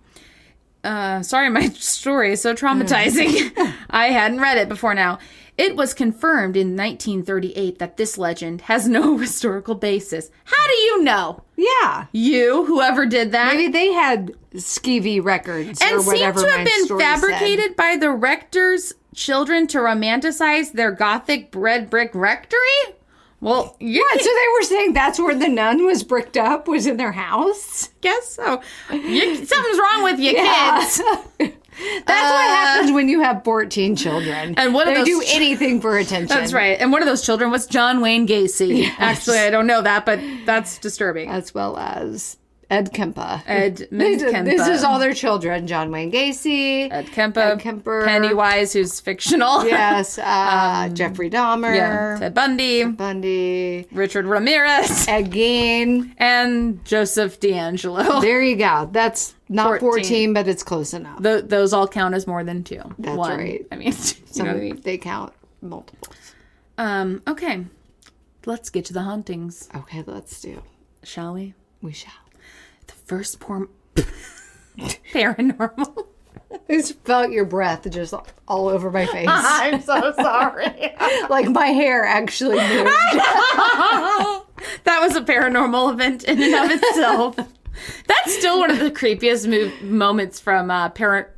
Sorry, my story is so traumatizing. I hadn't read it before now. It was confirmed in 1938 that this legend has no historical basis. How do you know? Yeah. You, whoever did that. Maybe they had skeevy records and or whatever. And seem to have been fabricated by the rector's children to romanticize their Gothic red brick rectory? Well, so they were saying that's where the nun was bricked up, was in their house? Guess so. Something's wrong with you, kids. That's what happens when you have 14 children. And they do anything for attention. That's right. And one of those children was John Wayne Gacy. Yes. Actually, I don't know that, but that's disturbing. As well as Ed Kemper. Kemper. This is all their children. John Wayne Gacy. Ed Kemper. Pennywise, who's fictional. Yes. Jeffrey Dahmer. Yeah. Ted Bundy. Richard Ramirez. Ed Gein. And Joseph D'Angelo. There you go. That's not 14, but it's close enough. Those all count as more than 2. That's right. I mean, you know what I mean? They count multiples. Okay. Let's get to the hauntings. Okay, let's do. Shall we? We shall. The first paranormal. I just felt your breath just all over my face. I'm so sorry. Like my hair actually moved. That was a paranormal event in and of itself. That's still one of the creepiest moments from paranormal.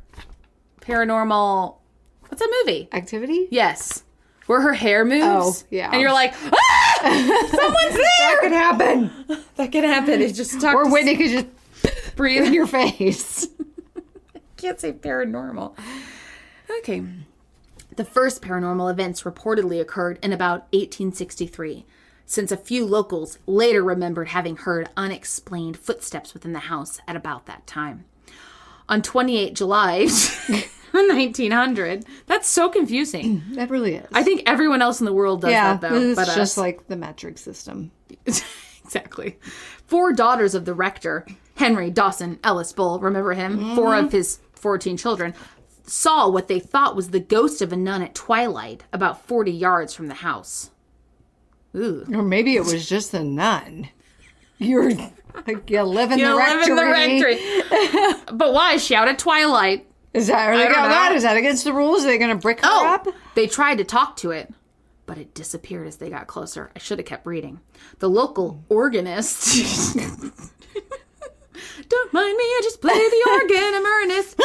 What's that movie? Activity? Yes. Where her hair moves. Oh, yeah. And you're like, someone's there. That could happen. That could happen. It's just or Whitney could just breathe in your face. I can't say paranormal. Okay. The first paranormal events reportedly occurred in about 1863, since a few locals later remembered having heard unexplained footsteps within the house at about that time. On 28 July 1900. That's so confusing. That really is. I think everyone else in the world does that, though. It's just like the metric system. Exactly. 4 daughters of the rector, Henry Dawson Ellis Bull, remember him? Mm-hmm. 4 of his 14 children, saw what they thought was the ghost of a nun at twilight about 40 yards from the house. Ooh. Or maybe it was just a nun. You live in the rectory. But why? She out at twilight. Is that against the rules? Are they going to brick her up? They tried to talk to it, but it disappeared as they got closer. I should have kept reading. The local organist... Don't mind me, I just play the organ. I'm Ernest.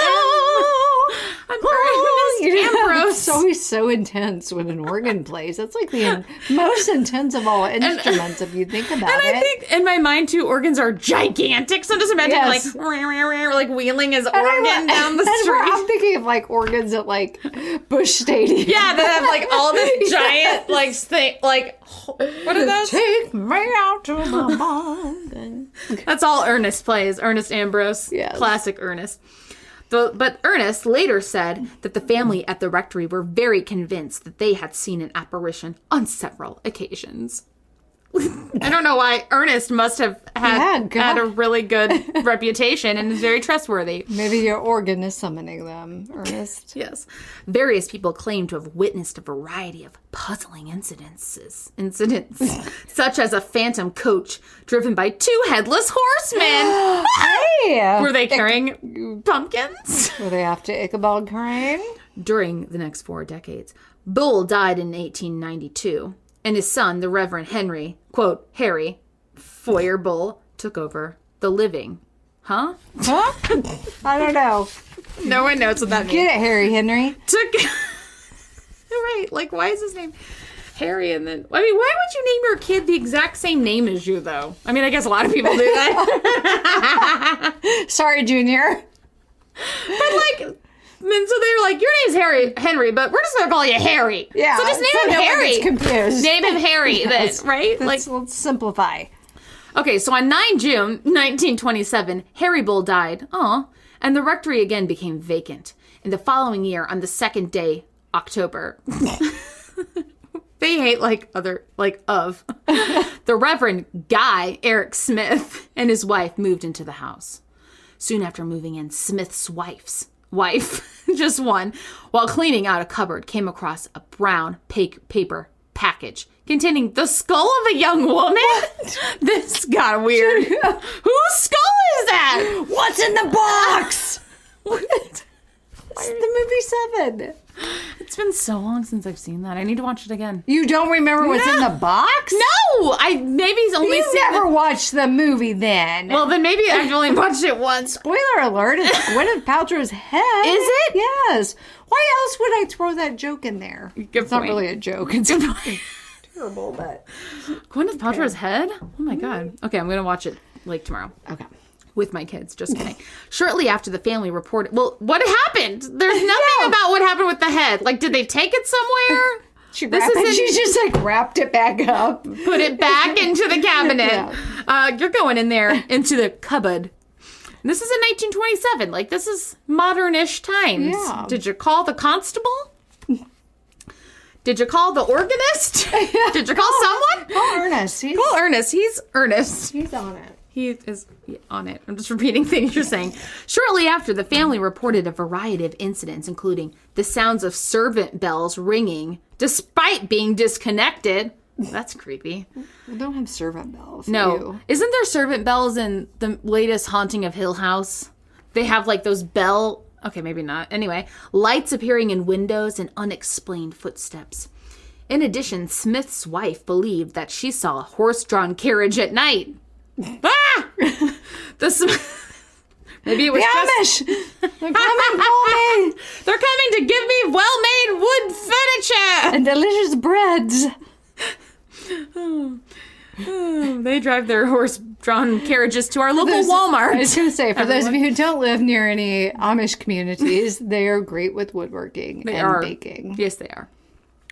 I'm Ernest Ambrose. It's always so intense when an organ plays. That's like the most intense of all instruments if you think about it. And I think in my mind, too, organs are gigantic. So I'm just imagining like wheeling his organ down the street. I'm thinking of like organs at like Busch Stadium. Yeah, that have like all this giant what are those? Take me out to my barn. That's all Ernest plays. Ernest Ambrose. Yes. Classic Ernest. But Ernest later said that the family at the rectory were very convinced that they had seen an apparition on several occasions. I don't know why. Ernest must have had a really good reputation and is very trustworthy. Maybe your organ is summoning them, Ernest. Yes. Various people claim to have witnessed a variety of puzzling incidents, such as a phantom coach driven by 2 headless horsemen. Hey! Were they carrying pumpkins? Were they after Ichabod Crane? During the next 4 decades. Bull died in 1892. And his son, the Reverend Henry, quote, Harry, Foyer Bull, took over the living. Huh? I don't know. No one knows what that means. Get it, Harry Henry. Right, like, why is his name Harry? And then, I mean, why would you name your kid the exact same name as you, though? I mean, I guess a lot of people do that. Sorry, Junior. But, like... And so they were like, your name's Henry, but we're just going to call you Harry. Yeah. So just name him Harry. Confused. Name him Harry, Yes. then, right? Let's simplify. Okay, so on 9 June 1927, Harry Bull died. And the rectory again became vacant. In the following year, on the 2nd day, October, they hate the Reverend Guy Eric Smith and his wife moved into the house. Soon after moving in, Smith's wife, just one, while cleaning out a cupboard, came across a brown paper package containing the skull of a young woman. What? This got weird. Whose skull is that? What's in the box? What? It's the movie 7. It's been so long since I've seen that. I need to watch it again. You don't remember what's in the box? No! You've never watched the movie then. Well, then maybe I've only watched it once. Spoiler alert, it's Gwyneth Paltrow's head. Is it? Yes. Why else would I throw that joke in there? It's not really a joke. It's terrible, but... Gwyneth Paltrow's head? Oh my God. Okay, I'm going to watch it like tomorrow. Okay. With my kids, just kidding. Shortly after the family reported... Well, what happened? There's nothing about what happened with the head. Like, did they take it somewhere? She just like wrapped it back up. Put it back into the cabinet. Yeah. You're going in there, into the cupboard. This is in 1927. Like, this is modern-ish times. Yeah. Did you call the constable? Did you call the organist? Did you call someone? Call Ernest. Call Ernest. He's Ernest. He's on it. He is on it. I'm just repeating things you're saying. Shortly after, the family reported a variety of incidents, including the sounds of servant bells ringing, despite being disconnected. That's creepy. We don't have servant bells. No. Ew. Isn't there servant bells in the latest Haunting of Hill House? They have like those bell... Okay, maybe not. Anyway, lights appearing in windows and unexplained footsteps. In addition, Smith's wife believed that she saw a horse-drawn carriage at night. Ah! Maybe it was the Amish. They're coming for me. They're coming to give me well-made wood furniture and delicious breads. They drive their horse-drawn carriages to our local Walmart. I was going to say, for those of you who don't live near any Amish communities, they are great with woodworking and baking. Yes, they are.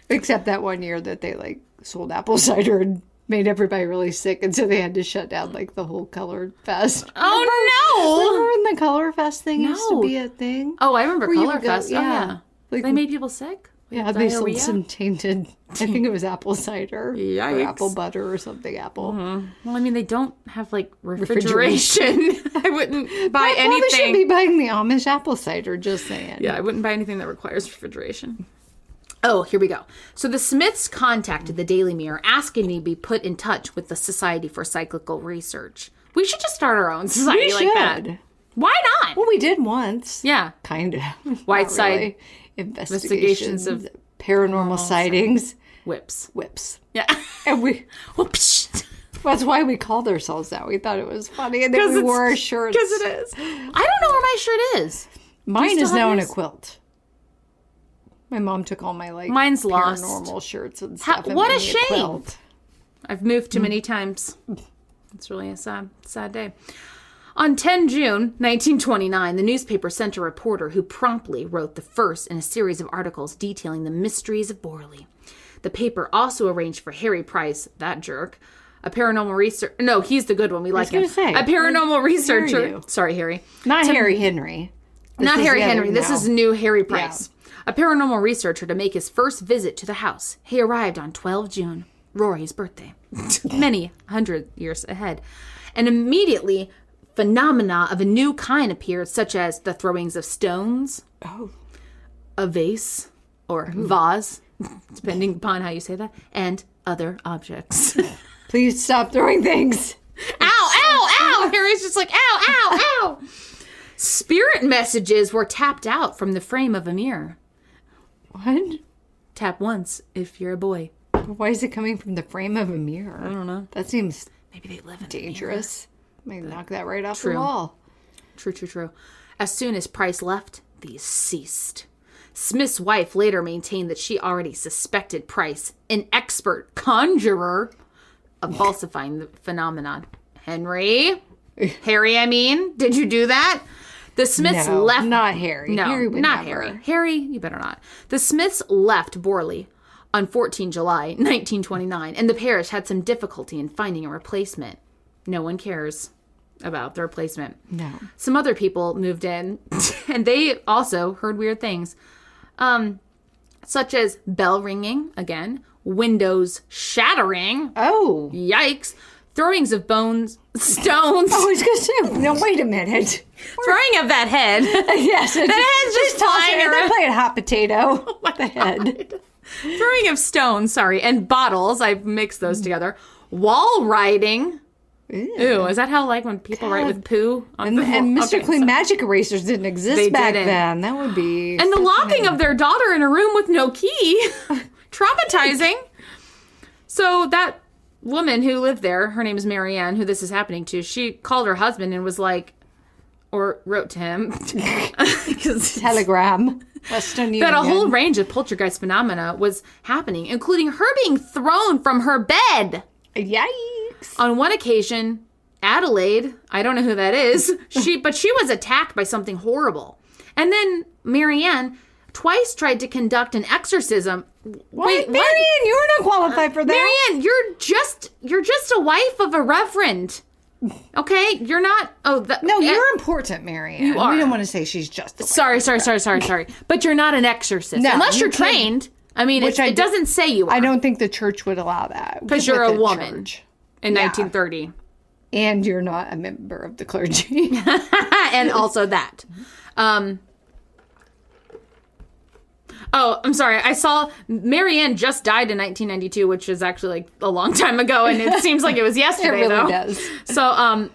Except that one year that they like sold apple cider and made everybody really sick, and so they had to shut down like the whole Color Fest. Remember when the Color Fest thing used to be a thing? Oh, I remember Color Fest. Yeah. Like, they made people sick? Yeah, they sold some tainted, I think it was apple cider. Yikes. Or apple butter or something apple. Mm-hmm. Well, I mean, they don't have like refrigeration. I wouldn't buy anything. They should be buying the Amish apple cider, just saying. Yeah, I wouldn't buy anything that requires refrigeration. Oh, here we go. So the Smiths contacted the Daily Mirror asking to be put in touch with the Society for Psychical Research. We should just start our own society like that. Why not? Well, we did once. Yeah. Kind of. Whiteside really. Investigations of paranormal sightings. Whips. Yeah. And we... Whoops. That's why we called ourselves that. We thought it was funny. And then we wore our shirts. Because it is. I don't know where my shirt is. Mine is now in a quilt. My mom took all my Mine's paranormal lost. Shirts and stuff. What a shame. I've moved too many times. It's really a sad day. On 10 June 1929, the newspaper sent a reporter who promptly wrote the first in a series of articles detailing the mysteries of Borley. The paper also arranged for Harry Price, that jerk, a paranormal researcher. No, he's the good one. We like him. A paranormal researcher. Sorry, Harry. Not Harry Henry. Not Harry Henry. This is new Harry Price. Yeah. A paranormal researcher to make his first visit to the house. He arrived on 12 June, Rory's birthday, many 100 years ahead. And immediately, phenomena of a new kind appeared, such as the throwings of stones, a vase, or vase, depending upon how you say that, and other objects. Please stop throwing things. Ow! Harry's just like, ow! Spirit messages were tapped out from the frame of a mirror. What? Tap once if you're a boy. Why is it coming from the frame of a mirror? I don't know. That seems maybe they live in dangerous. Might knock that right off the wall. True. As soon as Price left, these ceased. Smith's wife later maintained that she already suspected Price, an expert conjurer, of falsifying the phenomenon. Harry, I mean, did you do that? The Smiths left. Not Harry. No, Harry would not never. Harry. Harry, you better not. The Smiths left Borley on 14 July 1929, and the parish had some difficulty in finding a replacement. No one cares about the replacement. No. Some other people moved in, and they also heard weird things, such as bell ringing, again, windows shattering. Oh. Yikes. Throwings of stones. I was going to say, no, wait a minute. Throwing of that head. Yes. That head's just flying around. They're playing hot potato. What the head? Throwing of stones, and bottles. I mixed those together. Wall riding. Ew, is that how, when people write with poo? And Mr. Clean magic erasers didn't exist back then. That would be... And the locking of their daughter in a room with no key. Traumatizing. So that woman who lived there, her name is Marianne, who this is happening to, she called her husband and was like, or wrote to him. Telegram. Western Union. That a whole range of poltergeist phenomena was happening, including her being thrown from her bed. Yikes. On one occasion, Adelaide, I don't know who that is, but she was attacked by something horrible. And then Marianne twice tried to conduct an exorcism. Wait, Marianne, you're not qualified for that. Marianne, you're just a wife of a reverend. Okay, you're not. No, you're important, Marianne. You are. We don't want to say she's just. Sorry. But you're not an exorcist, unless you're trained. I mean, it doesn't say you are. I don't think the church would allow that because you're a woman in 1930, and you're not a member of the clergy, and also that. Oh, I'm sorry. I saw Marianne just died in 1992, which is actually a long time ago, and it seems like it was yesterday. It really does. So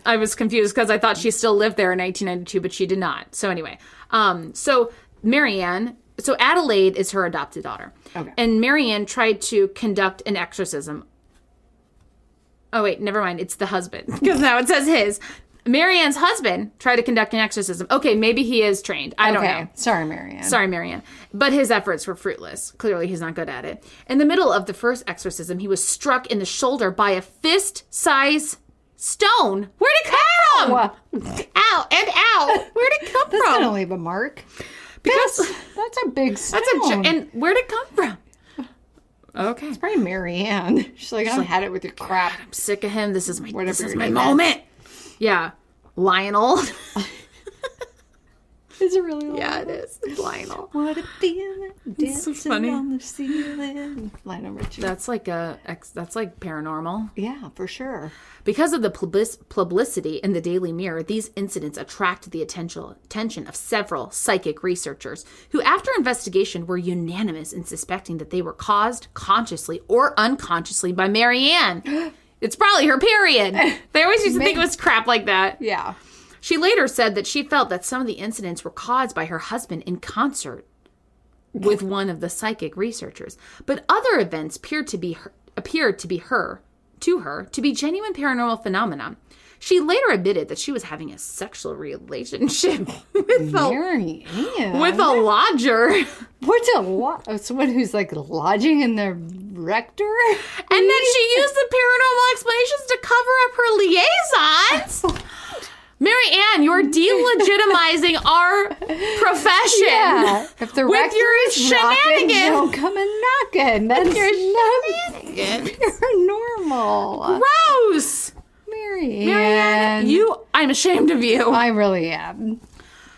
I was confused because I thought she still lived there in 1992, but she did not. So anyway, so Adelaide is her adopted daughter. Okay. And Marianne tried to conduct an exorcism. Oh, wait, never mind. It's the husband, because now it says his. Marianne's husband tried to conduct an exorcism. Okay, maybe he is trained. I don't know. Sorry, Marianne. But his efforts were fruitless. Clearly, he's not good at it. In the middle of the first exorcism, he was struck in the shoulder by a fist-size stone. Where'd it come from? Ow and ow. Where'd it come from? That's going to leave a mark. Because that's a big stone. And where'd it come from? Okay. It's probably Marianne. She's like, I've had it with your crap. I'm sick of him. This is my moment. Yeah. Lionel. Is it really Lionel? Yeah, it is. It's Lionel. What a feeling. Dancing so funny. on the ceiling. Lionel Richie. That's like paranormal. Yeah, for sure. Because of the publicity in the Daily Mirror, these incidents attracted the attention of several psychic researchers who, after investigation, were unanimous in suspecting that they were caused consciously or unconsciously by Marianne. It's probably her period. They always used to think it was crap like that. Yeah. She later said that she felt that some of the incidents were caused by her husband in concert with one of the psychic researchers. But other events appeared to be genuine paranormal phenomena. She later admitted that she was having a sexual relationship with a lodger. What's someone who's like lodging in the rector? And then she used the paranormal explanations to cover up her liaisons. Mary Ann, you're delegitimizing our profession. Yeah. If the rector is shenanigans, don't come and knocking. That's your shenanigans. Paranormal. Gross. Mary Ann, I'm ashamed of you. I really am.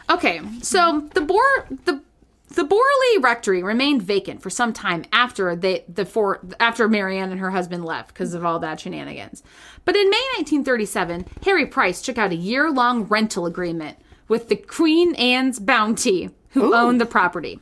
Okay, so the Borley Rectory remained vacant for some time after Mary Ann and her husband left because of all that shenanigans. But in May 1937, Harry Price took out a year-long rental agreement with the Queen Anne's Bounty, who owned the property.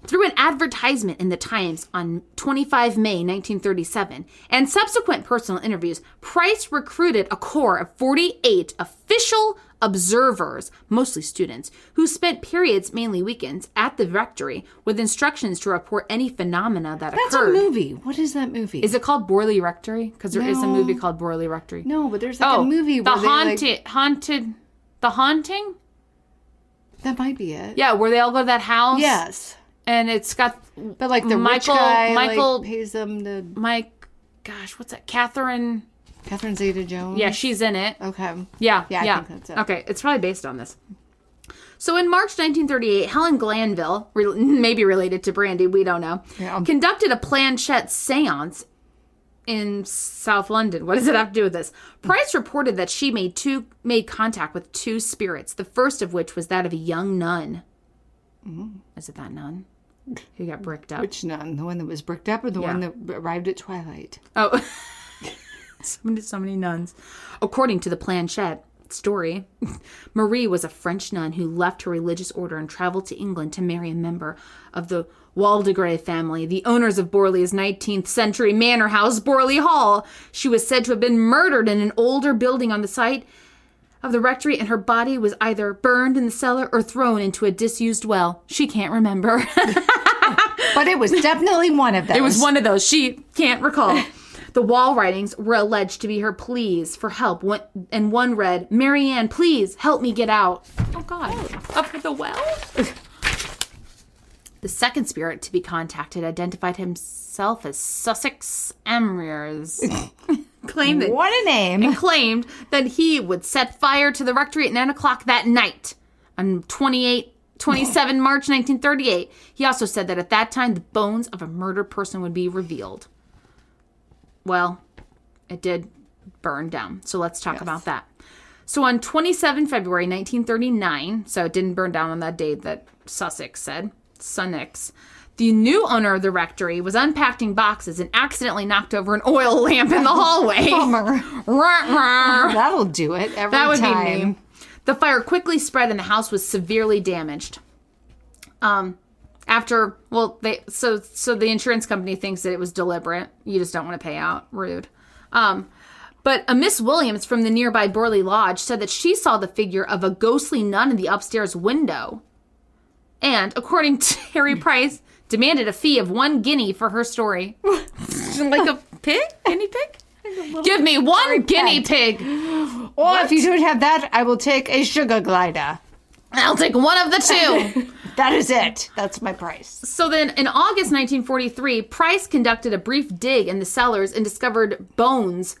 Through an advertisement in the Times on 25 May 1937 and subsequent personal interviews, Price recruited a corps of 48 official observers, mostly students, who spent periods, mainly weekends, at the rectory with instructions to report any phenomena that occurred. That's a movie. What is that movie? Is it called Borley Rectory? Because there is a movie called Borley Rectory. No, but there's like a movie where The Haunting? That might be it. Yeah, where they all go to that house. Yes. And it's got... But like the rich guy pays them to... what's that? Catherine Zeta-Jones? Yeah, she's in it. Okay. Yeah. I think that's it. Okay, it's probably based on this. So in March 1938, Helen Glanville, maybe related to Brandy, we don't know, conducted a planchette seance in South London. What does it have to do with this? Price reported that she made contact with two spirits, the first of which was that of a young nun. Is it that nun? Who got bricked up? Which nun? The one that was bricked up or the one that arrived at twilight? Oh, so many nuns. According to the planchette story, Marie was a French nun who left her religious order and traveled to England to marry a member of the Waldegrave family, the owners of Borley's 19th century manor house, Borley Hall. She was said to have been murdered in an older building on the site of the rectory, and her body was either burned in the cellar or thrown into a disused well. She can't remember. But it was definitely one of those. It was one of those. She can't recall. The wall writings were alleged to be her pleas for help, and one read, "Mary Ann, please help me get out." Oh, God. Up the well? The second spirit to be contacted identified himself as Sussex Amriers. What a name. And claimed that he would set fire to the rectory at 9 o'clock that night on 27 March 1938. He also said that at that time, the bones of a murdered person would be revealed. Well, it did burn down. So let's talk about that. So on 27 February 1939, so it didn't burn down on that day that Sussex said, the new owner of the rectory was unpacking boxes and accidentally knocked over an oil lamp in the hallway. Bummer. That'll do it every time. That would be me. The fire quickly spread and the house was severely damaged. So the insurance company thinks that it was deliberate. You just don't want to pay out. Rude. But a Miss Williams from the nearby Borley Lodge said that she saw the figure of a ghostly nun in the upstairs window. And, according to Harry Price, demanded a fee of 1 guinea for her story. Like a pig? Guinea pig? Give me 1 guinea pig. Or if you don't have that, I will take a sugar glider. I'll take one of the two. That is it. That's my price. So then, in August 1943, Price conducted a brief dig in the cellars and discovered bones.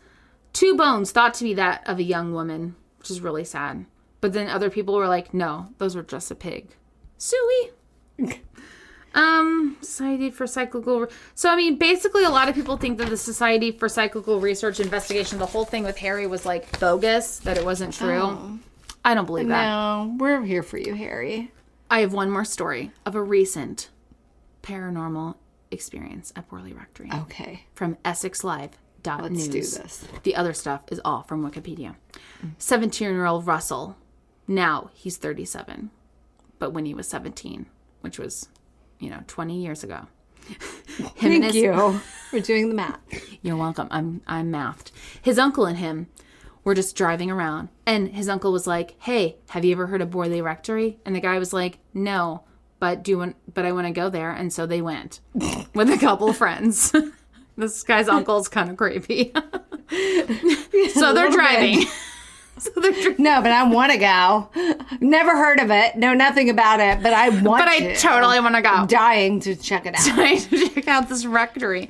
2 bones thought to be that of a young woman, which is really sad. But then other people were like, no, those were just a pig. Suey. Society for Cyclical... So, I mean, basically a lot of people think that the Society for Cyclical Research Investigation, the whole thing with Harry was, like, bogus, that it wasn't true. Oh. I don't believe that. No, we're here for you, Harry. I have one more story of a recent paranormal experience at Borley Rectory. Okay. From EssexLive.news. Let's do this. The other stuff is all from Wikipedia. 17-year-old Russell. Now he's 37. But when he was 17, which was, 20 years ago. Thank you for doing the math. You're welcome. I'm mathed. His uncle and him we're just driving around. And his uncle was like, hey, have you ever heard of Borley Rectory? And the guy was like, no, but I want to go there. And so they went with a couple of friends. This guy's uncle's kind of creepy. So they're driving. No, but I want to go. Never heard of it. Know nothing about it, but I want to. But I totally want to go. I'm dying to check it out. Dying to check out this rectory.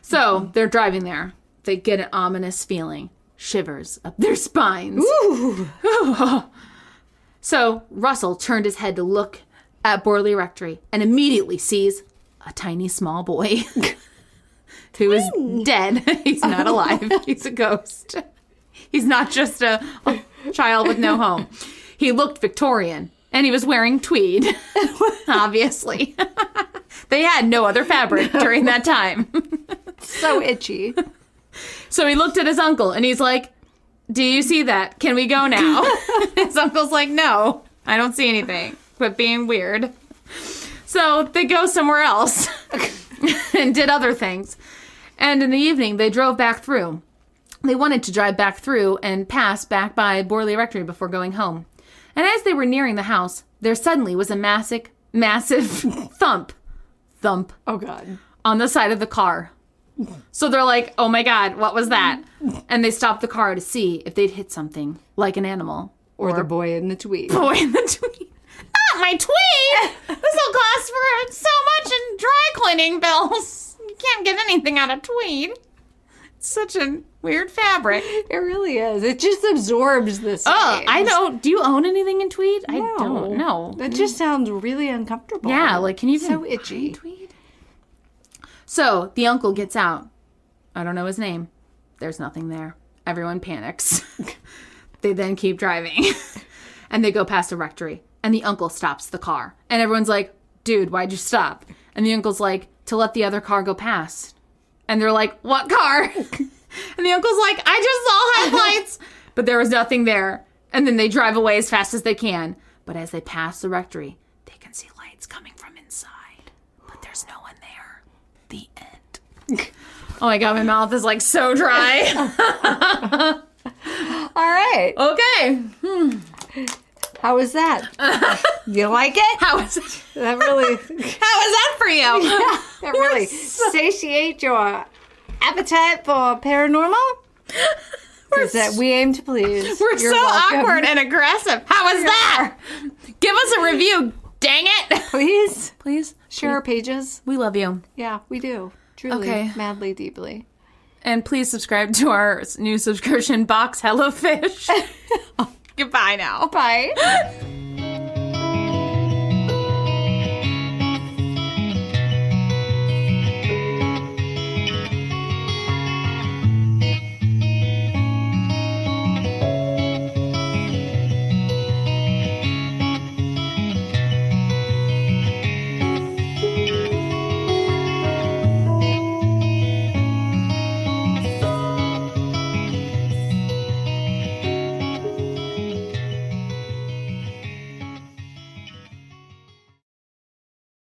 So they're driving there. They get an ominous feeling. Shivers up their spines. Ooh. So Russell turned his head to look at Borley Rectory and immediately sees a tiny small boy who is dead. He's not alive. He's a ghost. He's not just a child with no home. He looked Victorian, and he was wearing tweed, obviously. They had no other fabric during that time. So itchy. So he looked at his uncle, and he's like, do you see that? Can we go now? His uncle's like, no, I don't see anything, but being weird. So they go somewhere else and did other things. And in the evening, they drove back through. They wanted to drive back through and pass back by Borley Rectory before going home. And as they were nearing the house, there suddenly was a massive thump, oh God, on the side of the car. So they're like, oh my God, what was that? And they stopped the car to see if they'd hit something, like an animal. Or the boy in the tweed. Boy in the tweed. Not my tweed! This will cost for so much in dry cleaning bills. You can't get anything out of tweed. It's such a weird fabric. It really is. It just absorbs this. Oh, I know. Do you own anything in tweed? No. I don't know. That just sounds really uncomfortable. Yeah, like, can you even so itchy. buy tweed? So the uncle gets out. I don't know his name. There's nothing there. Everyone panics. They then keep driving. And they go past a rectory. And the uncle stops the car. And everyone's like, dude, why'd you stop? And the uncle's like, to let the other car go past. And they're like, what car? And the uncle's like, I just saw headlights. But there was nothing there. And then they drive away as fast as they can. But as they pass the rectory, they can see lights coming from inside. But there's no one there. The end. Oh my God, my mouth is like so dry. All right. Okay. How was that? You like it? How was it? That really... How was that for you? Yeah, that really satiate your appetite for paranormal? Because that we aim to please. We're You're so welcome. Awkward and aggressive. How was that? Give us a review, dang it. Please. Please. Share our pages. We love you. Yeah, we do. Truly. Okay. Madly, deeply. And please subscribe to our new subscription box, Hello Fish. Goodbye now. Bye.